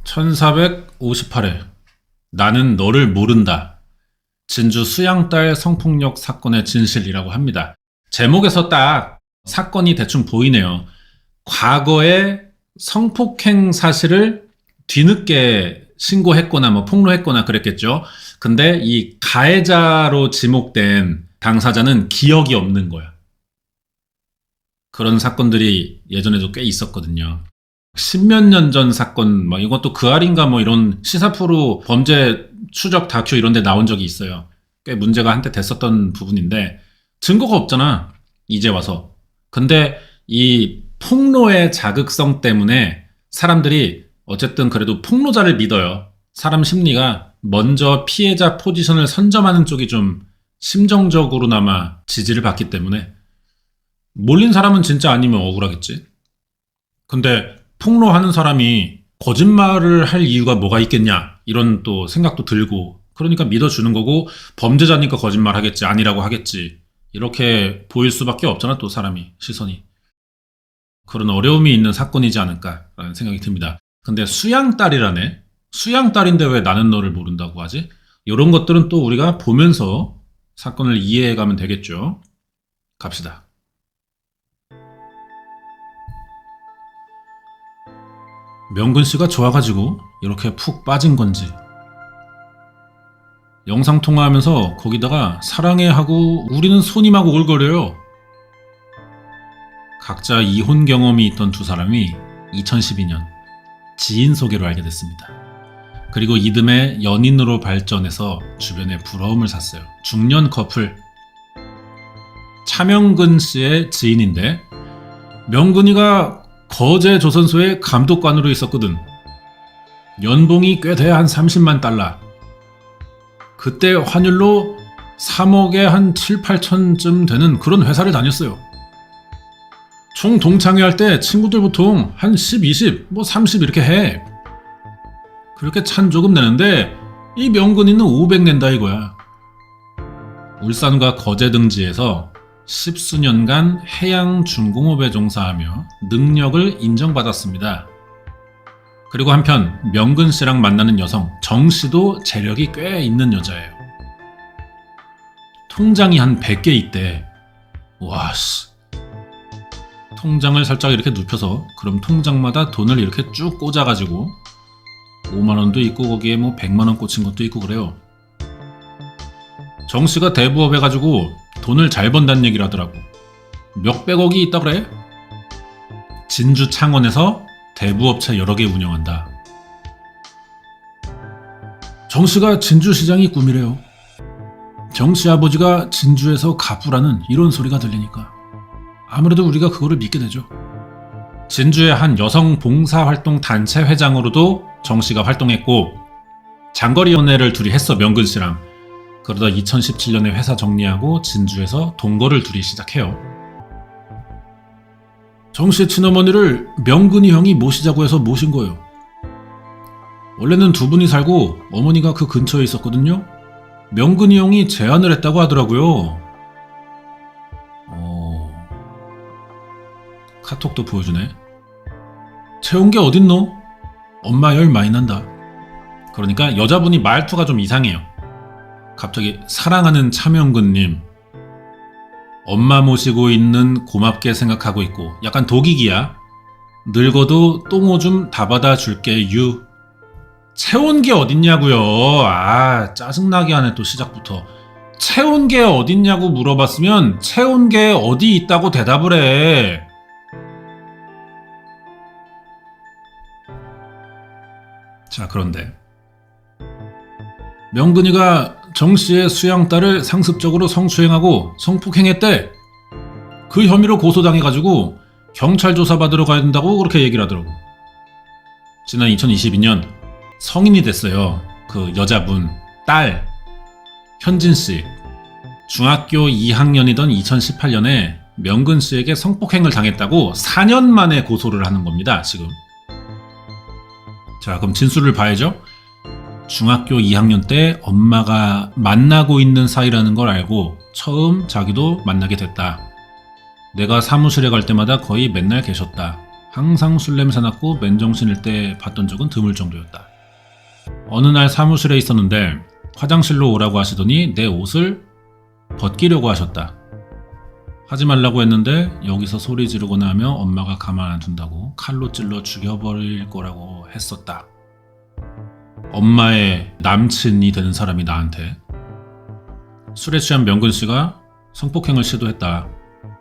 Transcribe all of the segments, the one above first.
1458회 나는 너를 모른다. 진주 수양딸 성폭력 사건의 진실이라고 합니다. 제목에서 딱 사건이 대충 보이네요. 과거에 성폭행 사실을 뒤늦게 신고했거나 폭로했거나 그랬겠죠. 근데 이 가해자로 지목된 당사자는 기억이 없는 거야. 그런 사건들이 예전에도 꽤 있었거든요. 십몇 년 전 사건, 이것도 그 알인가 이런 시사 프로 범죄 추적 다큐 이런 데 나온 적이 있어요. 꽤 문제가 한때 됐었던 부분인데, 증거가 없잖아, 이제 와서. 근데 이 폭로의 자극성 때문에 사람들이 어쨌든 그래도 폭로자를 믿어요. 사람 심리가 먼저 피해자 포지션을 선점하는 쪽이 좀 심정적으로나마 지지를 받기 때문에 몰린 사람은 진짜 아니면 억울하겠지. 근데 폭로하는 사람이 거짓말을 할 이유가 뭐가 있겠냐 이런 또 생각도 들고, 그러니까 믿어주는 거고, 범죄자니까 거짓말 하겠지, 아니라고 하겠지, 이렇게 보일 수밖에 없잖아, 또 사람이, 시선이. 그런 어려움이 있는 사건이지 않을까라는 생각이 듭니다. 근데 수양딸이라네? 수양딸인데 왜 나는 너를 모른다고 하지? 이런 것들은 또 우리가 보면서 사건을 이해해가면 되겠죠. 갑시다. 명근 씨가 좋아가지고 이렇게 푹 빠진 건지, 영상통화하면서 거기다가 사랑해 하고 우리는 손님하고 오글거려요. 각자 이혼 경험이 있던 두 사람이 2012년 지인 소개로 알게 됐습니다. 그리고 이듬해 연인으로 발전해서 주변에 부러움을 샀어요. 중년 커플. 차명근 씨의 지인인데, 명근이가 거제 조선소의 감독관으로 있었거든. 연봉이 꽤 돼, 한 30만 달러. 그때 환율로 3억에 한 7, 8천쯤 되는 그런 회사를 다녔어요. 총 동창회 할 때 친구들 보통 한 10, 20, 30 이렇게 해. 그렇게 찬 조금 내는데 이 명근이는 500 낸다 이거야. 울산과 거제 등지에서 10수년간 해양 중공업에 종사하며 능력을 인정받았습니다. 그리고 한편 명근 씨랑 만나는 여성 정 씨도 재력이 꽤 있는 여자예요. 통장이 한 100개 있대. 와 씨. 통장을 살짝 이렇게 눕혀서 그럼 통장마다 돈을 이렇게 쭉 꽂아가지고 5만원도 있고 거기에 100만원 꽂힌 것도 있고 그래요. 정 씨가 대부업 해가지고 돈을 잘 번다는 얘기를 하더라고. 몇백억이 있다 그래? 진주 창원에서 대부업체 여러 개 운영한다. 정 씨가 진주시장이 꿈이래요. 정 씨 아버지가 진주에서 가부라는 이런 소리가 들리니까 아무래도 우리가 그거를 믿게 되죠. 진주의 한 여성 봉사활동 단체 회장으로도 정 씨가 활동했고, 장거리 연애를 둘이 했어, 명근 씨랑. 그러다 2017년에 회사 정리하고 진주에서 동거를 둘이 시작해요. 정 씨의 친어머니를 명근이 형이 모시자고 해서 모신 거예요. 원래는 두 분이 살고 어머니가 그 근처에 있었거든요. 명근이 형이 제안을 했다고 하더라고요. 카톡도 보여주네. 채운 게 어딨노? 엄마 열 많이 난다. 그러니까 여자분이 말투가 좀 이상해요. 갑자기 사랑하는 차명근님, 엄마 모시고 있는 고맙게 생각하고 있고, 약간 독이기야. 늙어도 똥오줌 다 받아줄게 유. 채운 게 어딨냐고요. 짜증나게 하네 또 시작부터. 채운 게 어딨냐고 물어봤으면 채운 게 어디 있다고 대답을 해. 자, 그런데 명근이가 정 씨의 수양딸을 상습적으로 성추행하고 성폭행했대. 그 혐의로 고소당해가지고 경찰 조사받으러 가야 된다고 그렇게 얘기를 하더라고. 지난 2022년 성인이 됐어요. 그 여자분 딸 현진 씨. 중학교 2학년이던 2018년에 명근 씨에게 성폭행을 당했다고 4년 만에 고소를 하는 겁니다, 지금. 자, 그럼 진술을 봐야죠. 중학교 2학년 때 엄마가 만나고 있는 사이라는 걸 알고 처음 자기도 만나게 됐다. 내가 사무실에 갈 때마다 거의 맨날 계셨다. 항상 술 냄새 났고 맨정신일 때 봤던 적은 드물 정도였다. 어느 날 사무실에 있었는데 화장실로 오라고 하시더니 내 옷을 벗기려고 하셨다. 하지 말라고 했는데 여기서 소리 지르거나 하면 엄마가 가만 안 둔다고 칼로 찔러 죽여버릴 거라고 했었다. 엄마의 남친이 되는 사람이 나한테. 술에 취한 명근 씨가 성폭행을 시도했다.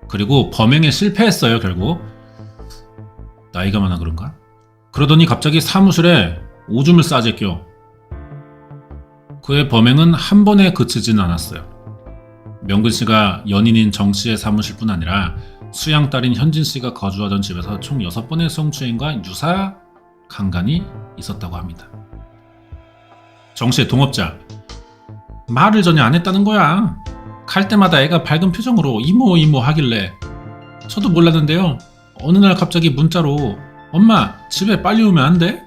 그리고 범행에 실패했어요, 결국. 나이가 많아 그런가? 그러더니 갑자기 사무실에 오줌을 싸재껴. 그의 범행은 한 번에 그치진 않았어요. 명근 씨가 연인인 정 씨의 사무실뿐 아니라 수양 딸인 현진 씨가 거주하던 집에서 총 6번의 성추행과 유사 강간이 있었다고 합니다. 정 씨의 동업자. 말을 전혀 안 했다는 거야. 갈 때마다 애가 밝은 표정으로 이모 하길래 저도 몰랐는데요. 어느 날 갑자기 문자로 엄마 집에 빨리 오면 안 돼?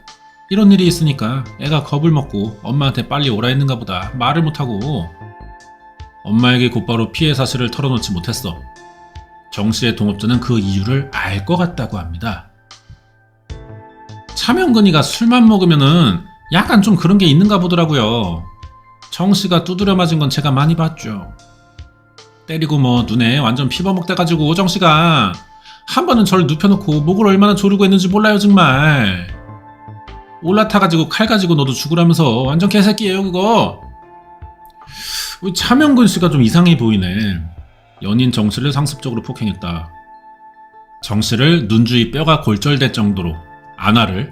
이런 일이 있으니까 애가 겁을 먹고 엄마한테 빨리 오라 했는가 보다 말을 못하고. 엄마에게 곧바로 피해 사실을 털어놓지 못했어. 정 씨의 동업자는 그 이유를 알 것 같다고 합니다. 차명근이가 술만 먹으면은 약간 좀 그런 게 있는가 보더라고요. 정 씨가 두드려 맞은 건 제가 많이 봤죠. 때리고 뭐 눈에 완전 피버먹대가지고 정 씨가 한 번은 저를 눕혀놓고 목을 얼마나 조르고 했는지 몰라요 정말. 올라타가지고 칼 가지고 너도 죽으라면서 완전 개새끼예요 그거. 우리 차명근 씨가 좀 이상해 보이네. 연인 정 씨를 상습적으로 폭행했다. 정 씨를 눈 주위 뼈가 골절될 정도로 안아를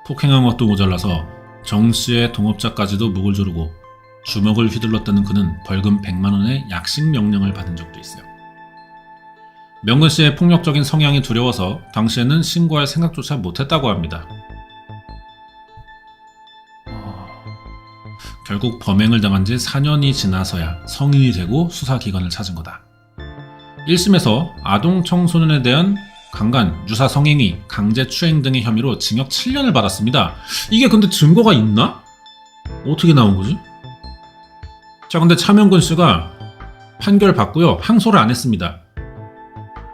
폭행한 것도 모자라서 정 씨의 동업자까지도 목을 조르고 주먹을 휘둘렀다는 그는 벌금 100만 원의 약식 명령을 받은 적도 있어요. 명근 씨의 폭력적인 성향이 두려워서 당시에는 신고할 생각조차 못했다고 합니다. 결국 범행을 당한 지 4년이 지나서야 성인이 되고 수사기관을 찾은 거다. 1심에서 아동 청소년에 대한 강간, 유사 성행위, 강제추행 등의 혐의로 징역 7년을 받았습니다. 이게 근데 증거가 있나? 어떻게 나온 거지? 자, 근데 차명근 씨가 판결 받고요. 항소를 안 했습니다.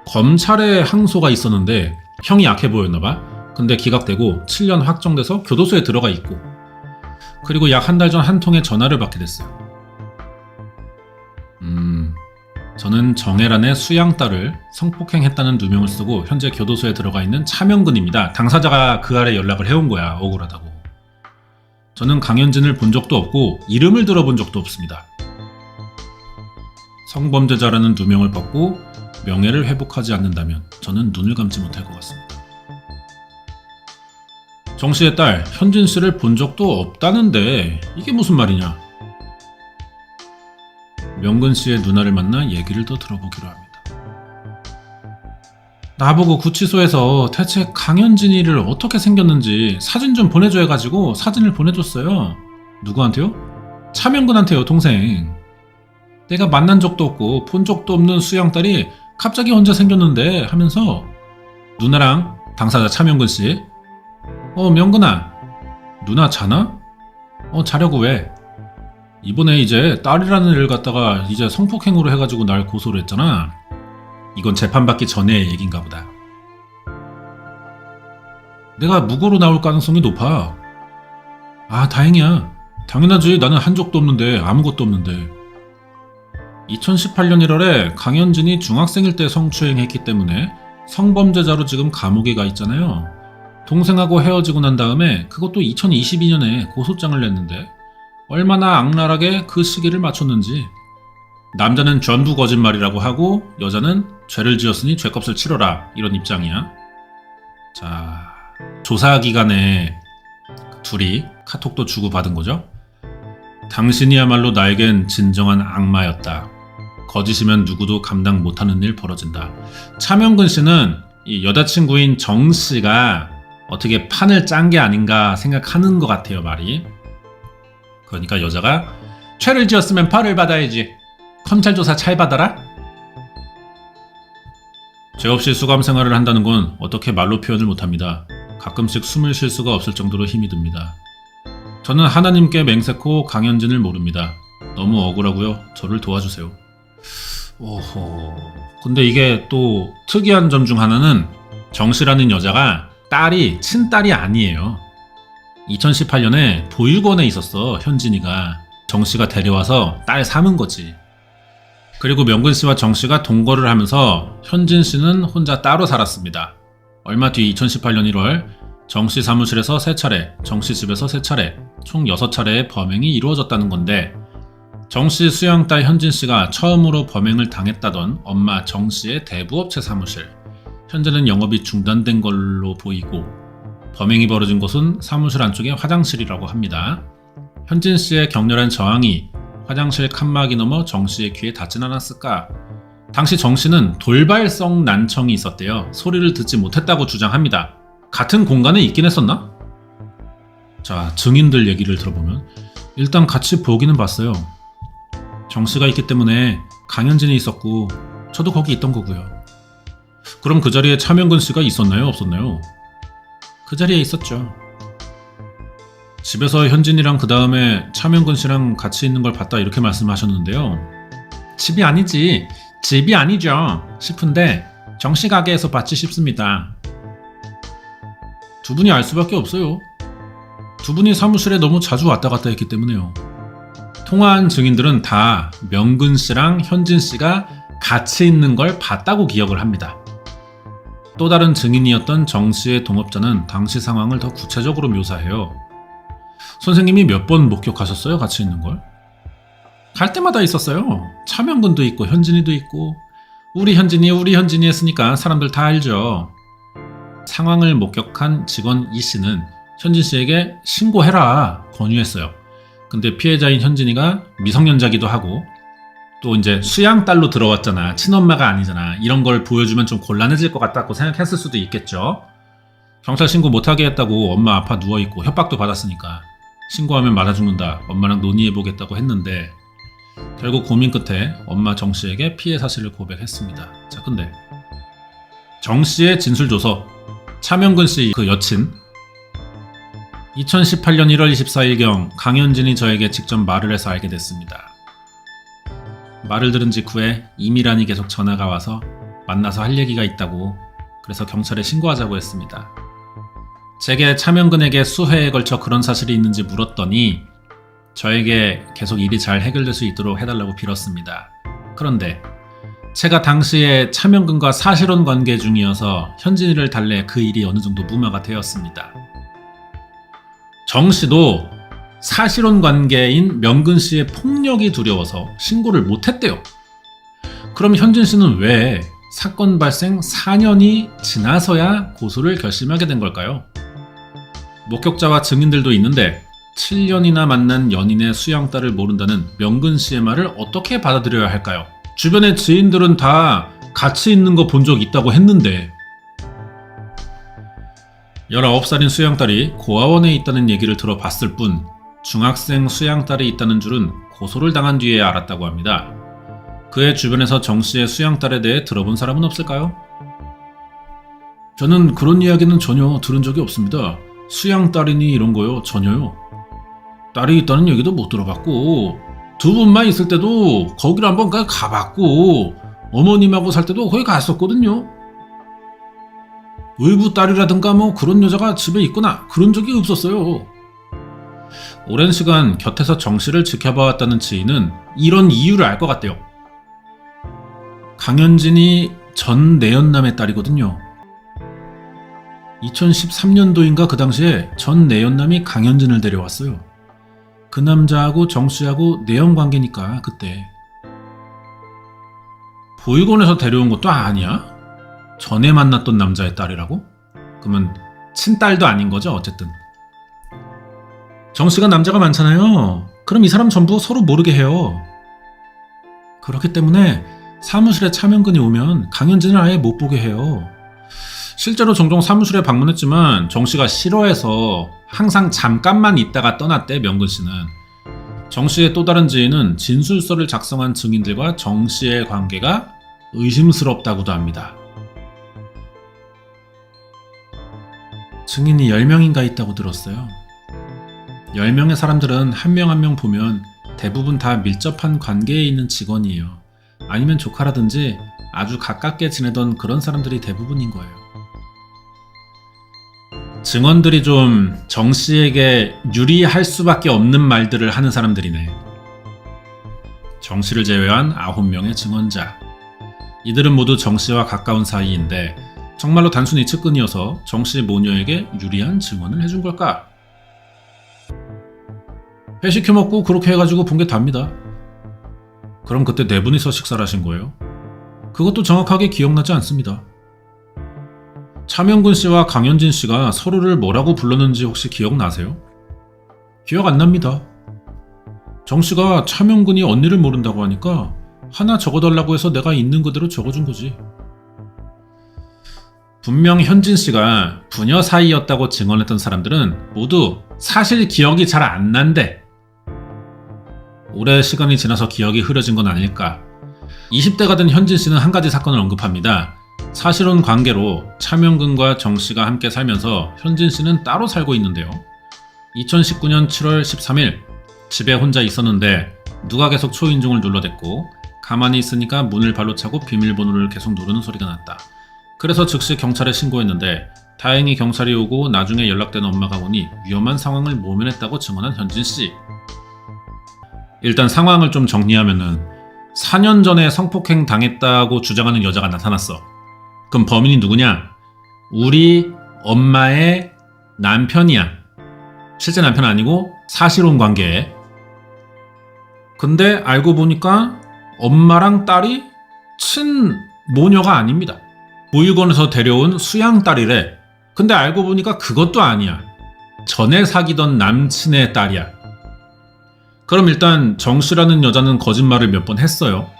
검찰에 항소가 있었는데 형이 약해 보였나 봐. 근데 기각되고 7년 확정돼서 교도소에 들어가 있고, 그리고 약 한 달 전 한 통의 전화를 받게 됐어요. 저는 정혜란의 수양딸을 성폭행했다는 누명을 쓰고 현재 교도소에 들어가 있는 차명근입니다. 당사자가 그 아래 연락을 해온 거야. 억울하다고. 저는 강현진을 본 적도 없고 이름을 들어본 적도 없습니다. 성범죄자라는 누명을 벗고 명예를 회복하지 않는다면 저는 눈을 감지 못할 것 같습니다. 정 씨의 딸 현진 씨를 본 적도 없다는데 이게 무슨 말이냐? 명근 씨의 누나를 만나 얘기를 더 들어보기로 합니다. 나보고 구치소에서 대체 강현진이를 어떻게 생겼는지 사진 좀 보내줘 해가지고 사진을 보내줬어요. 누구한테요? 차명근한테요, 동생. 내가 만난 적도 없고 본 적도 없는 수양딸이 갑자기 혼자 생겼는데 하면서 누나랑 당사자 차명근 씨, 명근아, 누나 자나? 자려고 왜? 이번에 이제 딸이라는 애를 갖다가 이제 성폭행으로 해가지고 날 고소를 했잖아. 이건 재판받기 전의 얘긴가 보다. 내가 무고로 나올 가능성이 높아. 아, 다행이야. 당연하지. 나는 한 적도 없는데, 아무것도 없는데. 2018년 1월에 강현진이 중학생일 때 성추행했기 때문에 성범죄자로 지금 감옥에 가 있잖아요. 동생하고 헤어지고 난 다음에 그것도 2022년에 고소장을 냈는데 얼마나 악랄하게 그 시기를 맞췄는지. 남자는 전부 거짓말이라고 하고 여자는 죄를 지었으니 죄값을 치러라, 이런 입장이야. 자, 조사 기간에 둘이 카톡도 주고받은 거죠. 당신이야말로 나에겐 진정한 악마였다. 거짓이면 누구도 감당 못하는 일 벌어진다. 차명근 씨는 이 여자친구인 정 씨가 어떻게 판을 짠 게 아닌가 생각하는 것 같아요, 말이. 그러니까 여자가 죄를 지었으면 벌을 받아야지. 검찰 조사 잘 받아라? 죄 없이 수감 생활을 한다는 건 어떻게 말로 표현을 못합니다. 가끔씩 숨을 쉴 수가 없을 정도로 힘이 듭니다. 저는 하나님께 맹세코 강현진을 모릅니다. 너무 억울하고요. 저를 도와주세요. 오호. 근데 이게 또 특이한 점 중 하나는 정씨라는 여자가 친딸이 아니에요. 2018년에 보육원에 있었어, 현진이가. 정씨가 데려와서 딸 삼은 거지. 그리고 명근씨와 정씨가 동거를 하면서 현진씨는 혼자 따로 살았습니다. 얼마 뒤 2018년 1월 정씨 사무실에서 3차례, 정씨 집에서 3차례, 총 6차례의 범행이 이루어졌다는 건데, 정씨 수양딸 현진씨가 처음으로 범행을 당했다던 엄마 정씨의 대부업체 사무실, 현재는 영업이 중단된 걸로 보이고, 범행이 벌어진 곳은 사무실 안쪽의 화장실이라고 합니다. 현진씨의 격렬한 저항이 화장실 칸막이 넘어 정씨의 귀에 닿진 않았을까? 당시 정씨는 돌발성 난청이 있었대요. 소리를 듣지 못했다고 주장합니다. 같은 공간에 있긴 했었나? 자, 증인들 얘기를 들어보면 일단 같이 보기는 봤어요. 정씨가 있기 때문에 강현진이 있었고 저도 거기 있던 거고요. 그럼 그 자리에 차명근 씨가 있었나요? 없었나요? 그 자리에 있었죠. 집에서 현진이랑 그 다음에 차명근 씨랑 같이 있는 걸 봤다 이렇게 말씀하셨는데요. 집이 아니지, 집이 아니죠 싶은데 정씨 가게에서 봤지 싶습니다. 두 분이 알 수밖에 없어요. 두 분이 사무실에 너무 자주 왔다 갔다 했기 때문에요. 통화한 증인들은 다 명근 씨랑 현진 씨가 같이 있는 걸 봤다고 기억을 합니다. 또 다른 증인이었던 정 씨의 동업자는 당시 상황을 더 구체적으로 묘사해요. 선생님이 몇 번 목격하셨어요? 같이 있는 걸? 갈 때마다 있었어요. 차명근도 있고 현진이도 있고 우리 현진이 했으니까 사람들 다 알죠. 상황을 목격한 직원 이 씨는 현진 씨에게 신고해라 권유했어요. 근데 피해자인 현진이가 미성년자기도 하고 또 이제 수양딸로 들어왔잖아. 친엄마가 아니잖아. 이런 걸 보여주면 좀 곤란해질 것 같다고 생각했을 수도 있겠죠. 경찰 신고 못하게 했다고 엄마 아파 누워있고 협박도 받았으니까 신고하면 맞아 죽는다. 엄마랑 논의해보겠다고 했는데 결국 고민 끝에 엄마 정 씨에게 피해 사실을 고백했습니다. 자, 근데 정 씨의 진술조서, 차명근 씨 그 여친, 2018년 1월 24일경 강현진이 저에게 직접 말을 해서 알게 됐습니다. 말을 들은 직후에 이미란이 계속 전화가 와서 만나서 할 얘기가 있다고, 그래서 경찰에 신고하자고 했습니다. 제게 차명근에게 수회에 걸쳐 그런 사실이 있는지 물었더니 저에게 계속 일이 잘 해결될 수 있도록 해달라고 빌었습니다. 그런데 제가 당시에 차명근과 사실혼 관계 중이어서 현진이를 달래 그 일이 어느 정도 무마가 되었습니다. 정 씨도 사실혼 관계인 명근 씨의 폭력이 두려워서 신고를 못했대요. 그럼 현진 씨는 왜 사건 발생 4년이 지나서야 고소를 결심하게 된 걸까요? 목격자와 증인들도 있는데 7년이나 만난 연인의 수양딸을 모른다는 명근 씨의 말을 어떻게 받아들여야 할까요? 주변의 지인들은 다 같이 있는 거 본 적 있다고 했는데 19살인 수양딸이 고아원에 있다는 얘기를 들어봤을 뿐 중학생 수양딸이 있다는 줄은 고소를 당한 뒤에 알았다고 합니다. 그의 주변에서 정 씨의 수양딸에 대해 들어본 사람은 없을까요? 저는 그런 이야기는 전혀 들은 적이 없습니다. 수양딸이니 이런 거요? 전혀요. 딸이 있다는 얘기도 못 들어봤고 두 분만 있을 때도 거기를 한번 가봤고 어머님하고 살 때도 거기 갔었거든요. 의부 딸이라든가 뭐 그런 여자가 집에 있거나 그런 적이 없었어요. 오랜 시간 곁에서 정 씨를 지켜봐왔다는 지인은 이런 이유를 알 것 같대요. 강현진이 전 내연남의 딸이거든요. 2013년도인가 그 당시에 전 내연남이 강현진을 데려왔어요. 그 남자하고 정 씨하고 내연 관계니까 그때. 보육원에서 데려온 것도 아니야? 전에 만났던 남자의 딸이라고? 그러면 친딸도 아닌 거죠 어쨌든. 정 씨가 남자가 많잖아요. 그럼 이 사람 전부 서로 모르게 해요. 그렇기 때문에 사무실에 차명근이 오면 강현진을 아예 못 보게 해요. 실제로 종종 사무실에 방문했지만 정 씨가 싫어해서 항상 잠깐만 있다가 떠났대. 명근 씨는. 정 씨의 또 다른 지인은 진술서를 작성한 증인들과 정 씨의 관계가 의심스럽다고도 합니다. 증인이 10명인가 있다고 들었어요. 10명의 사람들은 한 명 한 명 보면 대부분 다 밀접한 관계에 있는 직원이에요. 아니면 조카라든지 아주 가깝게 지내던 그런 사람들이 대부분인 거예요. 증언들이 좀 정 씨에게 유리할 수밖에 없는 말들을 하는 사람들이네. 정 씨를 제외한 9명의 증언자. 이들은 모두 정 씨와 가까운 사이인데 정말로 단순히 측근이어서 정 씨 모녀에게 유리한 증언을 해준 걸까? 회 시켜 먹고 그렇게 해가지고 본 게 답니다. 그럼 그때 네 분이서 식사를 하신 거예요? 그것도 정확하게 기억나지 않습니다. 차명근 씨와 강현진 씨가 서로를 뭐라고 불렀는지 혹시 기억나세요? 기억 안 납니다. 정 씨가 차명근이 언니를 모른다고 하니까 하나 적어달라고 해서 내가 있는 그대로 적어준 거지. 분명 현진 씨가 부녀 사이였다고 증언했던 사람들은 모두 사실 기억이 잘 안 난대. 오래 시간이 지나서 기억이 흐려진 건 아닐까. 20대가 된 현진 씨는 한 가지 사건을 언급합니다. 사실혼 관계로 차명근과 정 씨가 함께 살면서 현진 씨는 따로 살고 있는데요. 2019년 7월 13일 집에 혼자 있었는데 누가 계속 초인종을 눌러댔고 가만히 있으니까 문을 발로 차고 비밀번호를 계속 누르는 소리가 났다. 그래서 즉시 경찰에 신고했는데 다행히 경찰이 오고 나중에 연락된 엄마가 오니 위험한 상황을 모면했다고 증언한 현진 씨. 일단 상황을 좀 정리하면은 4년 전에 성폭행 당했다고 주장하는 여자가 나타났어. 그럼 범인이 누구냐? 우리 엄마의 남편이야. 실제 남편 아니고 사실혼 관계. 근데 알고 보니까 엄마랑 딸이 친모녀가 아닙니다. 보육원에서 데려온 수양딸이래. 근데 알고 보니까 그것도 아니야. 전에 사귀던 남친의 딸이야. 그럼 일단 정 씨라는 여자는 거짓말을 몇 번 했어요.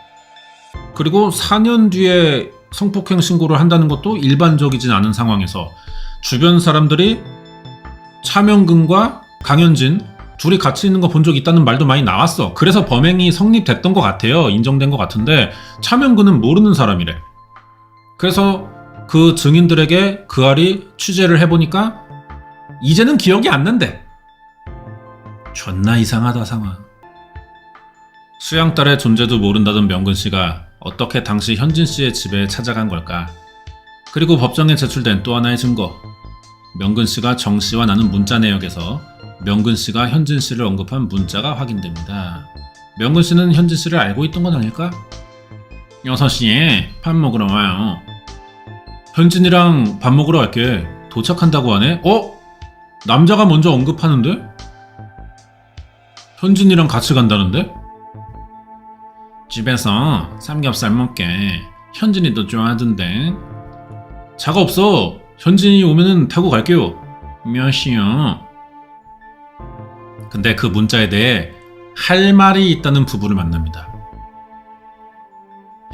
그리고 4년 뒤에 성폭행 신고를 한다는 것도 일반적이진 않은 상황에서 주변 사람들이 차명근과 강현진 둘이 같이 있는 거 본 적 있다는 말도 많이 나왔어. 그래서 범행이 성립됐던 것 같아요. 인정된 것 같은데 차명근은 모르는 사람이래. 그래서 그 증인들에게 그 알이 취재를 해보니까 이제는 기억이 안 난대. 존나 이상하다 상황. 수양딸의 존재도 모른다던 명근 씨가 어떻게 당시 현진 씨의 집에 찾아간 걸까? 그리고 법정에 제출된 또 하나의 증거. 명근 씨가 정 씨와 나눈 문자 내역에서 명근 씨가 현진 씨를 언급한 문자가 확인됩니다. 명근 씨는 현진 씨를 알고 있던 건 아닐까? 6시에 밥 먹으러 와요. 현진이랑 밥 먹으러 갈게. 도착한다고 하네? 남자가 먼저 언급하는데? 현진이랑 같이 간다는데? 집에서 삼겹살 먹게. 현진이도 좋아하던데. 자가 없어. 현진이 오면은 타고 갈게요. 몇 시요? 근데 그 문자에 대해 할 말이 있다는 부부를 만납니다.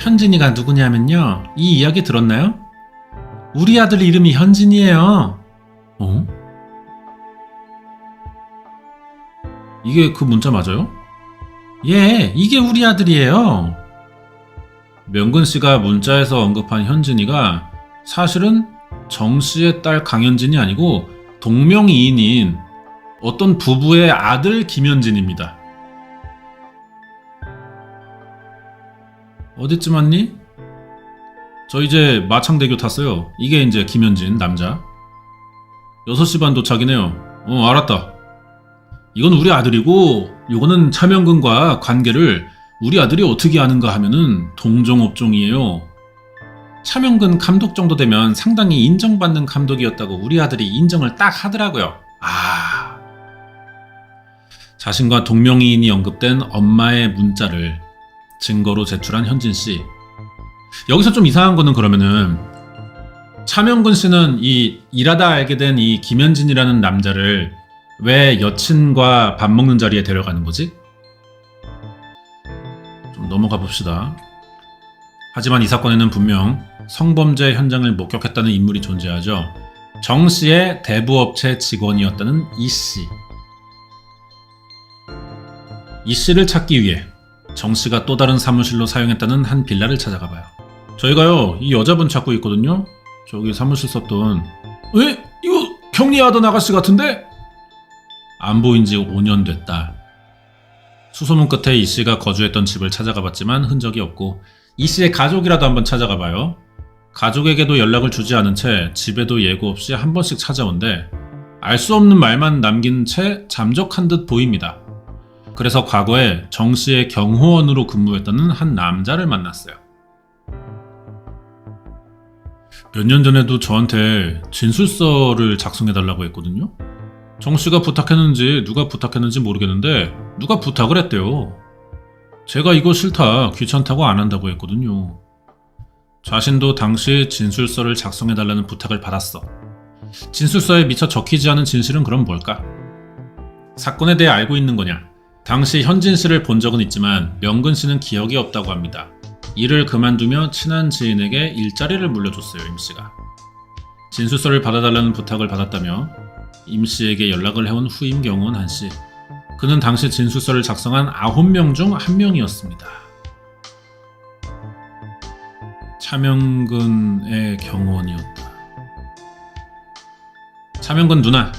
현진이가 누구냐면요. 이 이야기 들었나요? 우리 아들 이름이 현진이에요. 이게 그 문자 맞아요? 예, 이게 우리 아들이에요. 명근 씨가 문자에서 언급한 현진이가 사실은 정 씨의 딸 강현진이 아니고 동명이인인 어떤 부부의 아들 김현진입니다. 어디쯤 왔니? 저 이제 마창대교 탔어요. 이게 이제 김현진 남자. 6시 반 도착이네요. 알았다. 이건 우리 아들이고 이거는 차명근과 관계를 우리 아들이 어떻게 아는가 하면은 동종업종이에요. 차명근 감독 정도 되면 상당히 인정받는 감독이었다고 우리 아들이 인정을 딱 하더라고요. 자신과 동명이인이 언급된 엄마의 문자를 증거로 제출한 현진 씨. 여기서 좀 이상한 거는 그러면은 차명근 씨는 이 일하다 알게 된 이 김현진이라는 남자를 왜 여친과 밥 먹는 자리에 데려가는 거지? 좀 넘어가 봅시다. 하지만 이 사건에는 분명 성범죄 현장을 목격했다는 인물이 존재하죠. 정 씨의 대부업체 직원이었다는 이 씨. 이 씨를 찾기 위해 정 씨가 또 다른 사무실로 사용했다는 한 빌라를 찾아가 봐요. 저희가요, 이 여자분 찾고 있거든요. 저기 사무실 썼던. 이거 격리하던 아가씨 같은데? 안 보인 지 5년 됐다. 수소문 끝에 이 씨가 거주했던 집을 찾아가 봤지만 흔적이 없고 이 씨의 가족이라도 한번 찾아가 봐요. 가족에게도 연락을 주지 않은 채 집에도 예고 없이 한 번씩 찾아온데 알 수 없는 말만 남긴 채 잠적한 듯 보입니다. 그래서 과거에 정 씨의 경호원으로 근무했다는 한 남자를 만났어요. 몇 년 전에도 저한테 진술서를 작성해달라고 했거든요. 정 씨가 부탁했는지 누가 부탁했는지 모르겠는데 누가 부탁을 했대요. 제가 이거 싫다, 귀찮다고 안 한다고 했거든요. 자신도 당시 진술서를 작성해달라는 부탁을 받았어. 진술서에 미처 적히지 않은 진실은 그럼 뭘까? 사건에 대해 알고 있는 거냐? 당시 현진 씨를 본 적은 있지만 명근 씨는 기억이 없다고 합니다. 일을 그만두며 친한 지인에게 일자리를 물려줬어요, 임 씨가. 진술서를 받아달라는 부탁을 받았다며 임 씨에게 연락을 해온 후임 경호원 한 씨. 그는 당시 진술서를 작성한 9명 중 1명이었습니다. 차명근의 경호원이었다. 차명근 누나,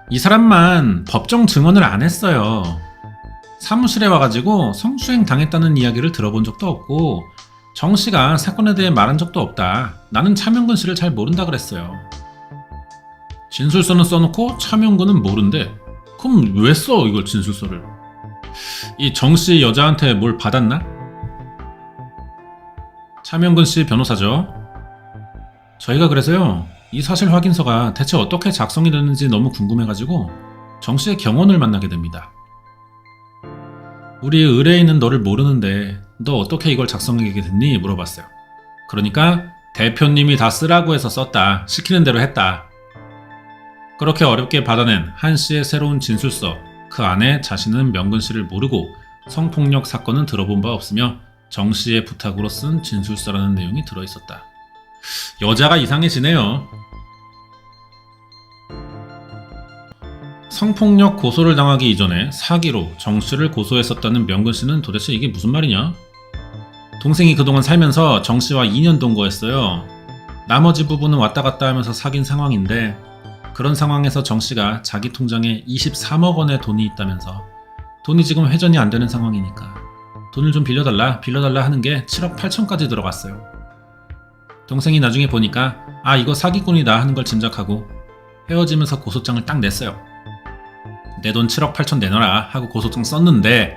이 사람만 법정 증언을 안 했어요. 사무실에 와가지고 성추행 당했다는 이야기를 들어본 적도 없고 정 씨가 사건에 대해 말한 적도 없다. 나는 차명근 씨를 잘 모른다 그랬어요. 진술서는 써놓고 차명근은 모른대. 그럼 왜 써 이걸 진술서를? 이 정 씨 여자한테 뭘 받았나? 차명근 씨 변호사죠. 저희가 그래서요, 이 사실 확인서가 대체 어떻게 작성이 됐는지 너무 궁금해가지고 정 씨의 경호원을 만나게 됩니다. 우리 의뢰인은 너를 모르는데 너 어떻게 이걸 작성하게 됐니? 물어봤어요. 그러니까 대표님이 다 쓰라고 해서 썼다. 시키는 대로 했다. 그렇게 어렵게 받아낸 한 씨의 새로운 진술서. 그 안에 자신은 명근 씨를 모르고 성폭력 사건은 들어본 바 없으며 정 씨의 부탁으로 쓴 진술서라는 내용이 들어있었다. 여자가 이상해지네요. 성폭력 고소를 당하기 이전에 사기로 정 씨를 고소했었다는 명근 씨는 도대체 이게 무슨 말이냐? 동생이 그동안 살면서 정 씨와 2년 동거했어요. 나머지 부분은 왔다 갔다 하면서 사귄 상황인데 그런 상황에서 정 씨가 자기 통장에 23억 원의 돈이 있다면서 돈이 지금 회전이 안 되는 상황이니까 돈을 좀 빌려달라 하는 게 7억 8천까지 들어갔어요. 동생이 나중에 보니까 아 이거 사기꾼이다 하는 걸 짐작하고 헤어지면서 고소장을 딱 냈어요. 내 돈 7억 8천 내놔라 하고 고소장 썼는데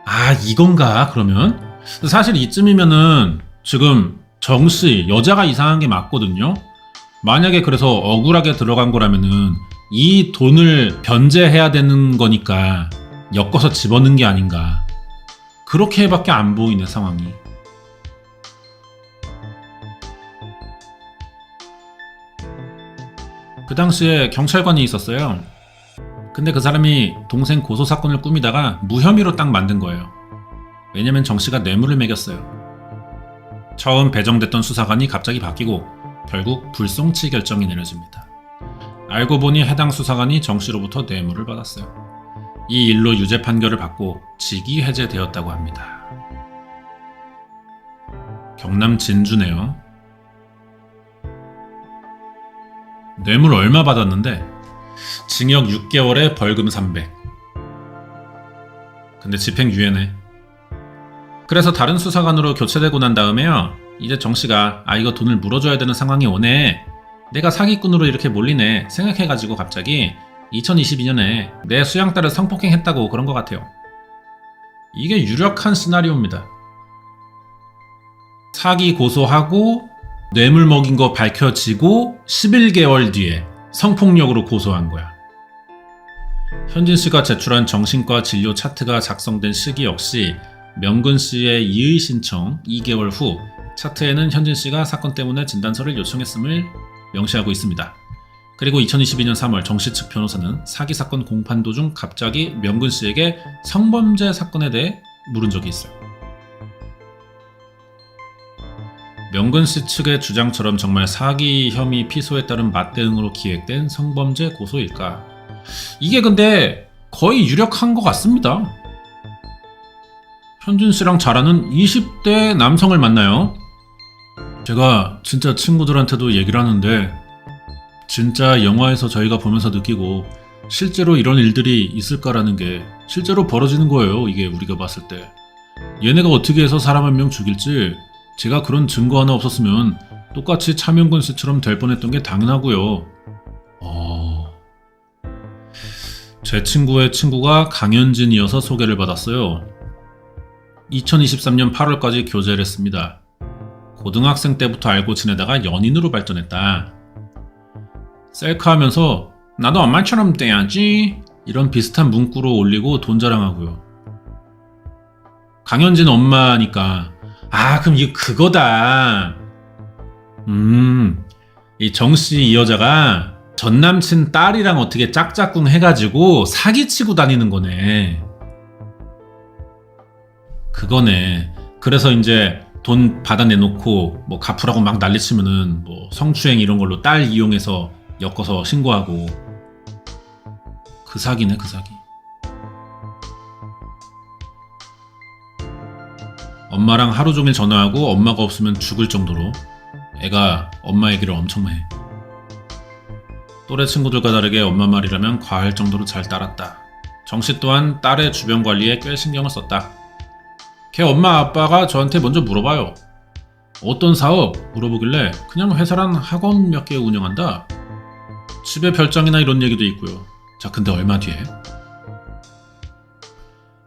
아 이건가 그러면? 사실 이쯤이면은 지금 정씨 여자가 이상한 게 맞거든요. 만약에 그래서 억울하게 들어간 거라면은 이 돈을 변제해야 되는 거니까 엮어서 집어넣은 게 아닌가. 그렇게밖에 안 보이네 상황이. 그 당시에 경찰관이 있었어요. 근데 그 사람이 동생 고소 사건을 꾸미다가 무혐의로 딱 만든 거예요. 왜냐면 정씨가 뇌물을 매겼어요. 처음 배정됐던 수사관이 갑자기 바뀌고 결국 불송치 결정이 내려집니다. 알고 보니 해당 수사관이 정씨로부터 뇌물을 받았어요. 이 일로 유죄 판결을 받고 직위 해제되었다고 합니다. 경남 진주네요. 뇌물 얼마 받았는데 징역 6개월에 벌금 300. 근데 집행유예네. 그래서 다른 수사관으로 교체되고 난 다음에요. 이제 정씨가 아 이거 돈을 물어줘야 되는 상황이 오네. 내가 사기꾼으로 이렇게 몰리네 생각해가지고 갑자기 2022년에 내 수양딸을 성폭행했다고 그런 것 같아요. 이게 유력한 시나리오입니다. 사기 고소하고 뇌물 먹인 거 밝혀지고 11개월 뒤에 성폭력으로 고소한 거야. 현진 씨가 제출한 정신과 진료 차트가 작성된 시기 역시 명근 씨의 이의 신청 2개월 후 차트에는 현진 씨가 사건 때문에 진단서를 요청했음을 명시하고 있습니다. 그리고 2022년 3월 정씨 측 변호사는 사기 사건 공판 도중 갑자기 명근 씨에게 성범죄 사건에 대해 물은 적이 있어요. 명근 씨 측의 주장처럼 정말 사기 혐의 피소에 따른 맞대응으로 기획된 성범죄 고소일까? 이게 근데 거의 유력한 것 같습니다. 현진 씨랑 잘 아는 20대 남성을 만나요. 제가 진짜 친구들한테도 얘기를 하는데 진짜 영화에서 저희가 보면서 느끼고 실제로 이런 일들이 있을까라는 게 실제로 벌어지는 거예요. 이게 우리가 봤을 때. 얘네가 어떻게 해서 사람 한 명 죽일지 제가 그런 증거 하나 없었으면 똑같이 차명근 씨처럼 될 뻔했던 게 당연하고요. 제 친구의 친구가 강현진이어서 소개를 받았어요. 2023년 8월까지 교제를 했습니다. 고등학생 때부터 알고 지내다가 연인으로 발전했다. 셀카하면서 나도 엄마처럼 돼야지 이런 비슷한 문구로 올리고 돈 자랑하고요. 강현진 엄마니까 그럼 이게 그거다. 이 정씨 이 여자가 전남친 딸이랑 어떻게 짝짝꿍 해가지고 사기치고 다니는 거네. 그거네. 그래서 이제 돈 받아내놓고 뭐 갚으라고 막 난리치면은 뭐 성추행 이런 걸로 딸 이용해서 엮어서 신고하고. 그 사기네, 그 사기. 엄마랑 하루 종일 전화하고 엄마가 없으면 죽을 정도로 애가 엄마 얘기를 엄청 해. 또래 친구들과 다르게 엄마 말이라면 과할 정도로 잘 따랐다. 정씨 또한 딸의 주변 관리에 꽤 신경을 썼다. 걔 엄마 아빠가 저한테 먼저 물어봐요. 어떤 사업? 물어보길래 그냥 회사란 학원 몇 개 운영한다. 집에 별장이나 이런 얘기도 있고요. 자, 근데 얼마 뒤에?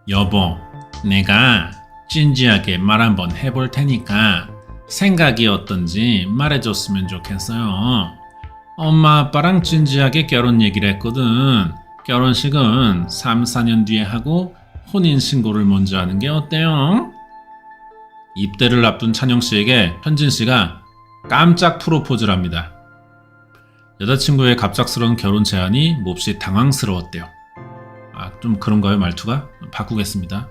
여보, 내가 진지하게 말 한번 해볼 테니까 생각이 어떤지 말해줬으면 좋겠어요. 엄마 아빠랑 진지하게 결혼 얘기를 했거든. 결혼식은 3, 4년 뒤에 하고 혼인신고를 먼저 하는 게 어때요? 입대를 앞둔 찬영씨에게 현진씨가 깜짝 프로포즈를 합니다. 여자친구의 갑작스러운 결혼 제안이 몹시 당황스러웠대요. 좀 그런가요, 말투가? 바꾸겠습니다.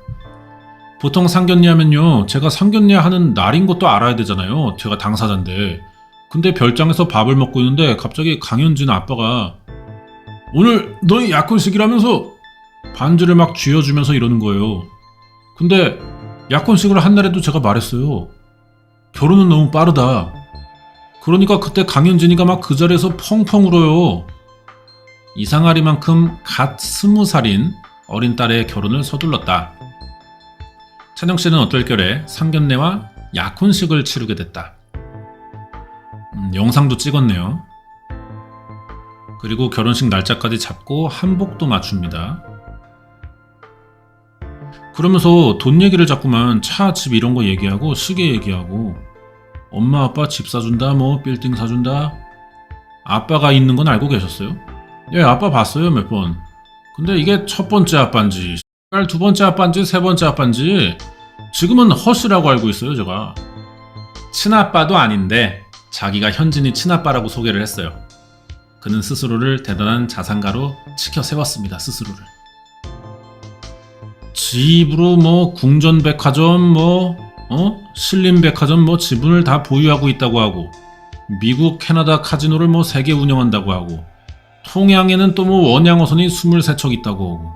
보통 상견례 하면요, 제가 상견례 하는 날인 것도 알아야 되잖아요. 제가 당사자인데. 근데 별장에서 밥을 먹고 있는데 갑자기 강현진 아빠가 오늘 너희 약혼식이라면서 반지를 막 쥐어주면서 이러는 거예요. 근데 약혼식을 한 날에도 제가 말했어요. 결혼은 너무 빠르다. 그러니까 그때 강현진이가 막 그 자리에서 펑펑 울어요. 이상하리만큼 갓 20살인 어린 딸의 결혼을 서둘렀다. 찬영씨는 어떨결에 상견례와 약혼식을 치르게 됐다. 영상도 찍었네요. 그리고 결혼식 날짜까지 잡고 한복도 맞춥니다. 그러면서 돈 얘기를 자꾸만 차, 집 이런 거 얘기하고 시계 얘기하고 엄마 아빠 집 사준다, 뭐 빌딩 사준다. 아빠가 있는 건 알고 계셨어요? 예, 아빠 봤어요, 몇 번. 근데 이게 첫 번째 아빠인지 두 번째 아빠인지 세 번째 아빠인지 지금은 허씨라고 알고 있어요, 제가. 친아빠도 아닌데 자기가 현진이 친아빠라고 소개를 했어요. 그는 스스로를 대단한 자산가로 치켜 세웠습니다, 스스로를. 집으로 뭐 궁전백화점 신림백화점 지분을 다 보유하고 있다고 하고 미국 캐나다 카지노를 3개 운영한다고 하고 통양에는 또 원양어선이 23척 있다고 하고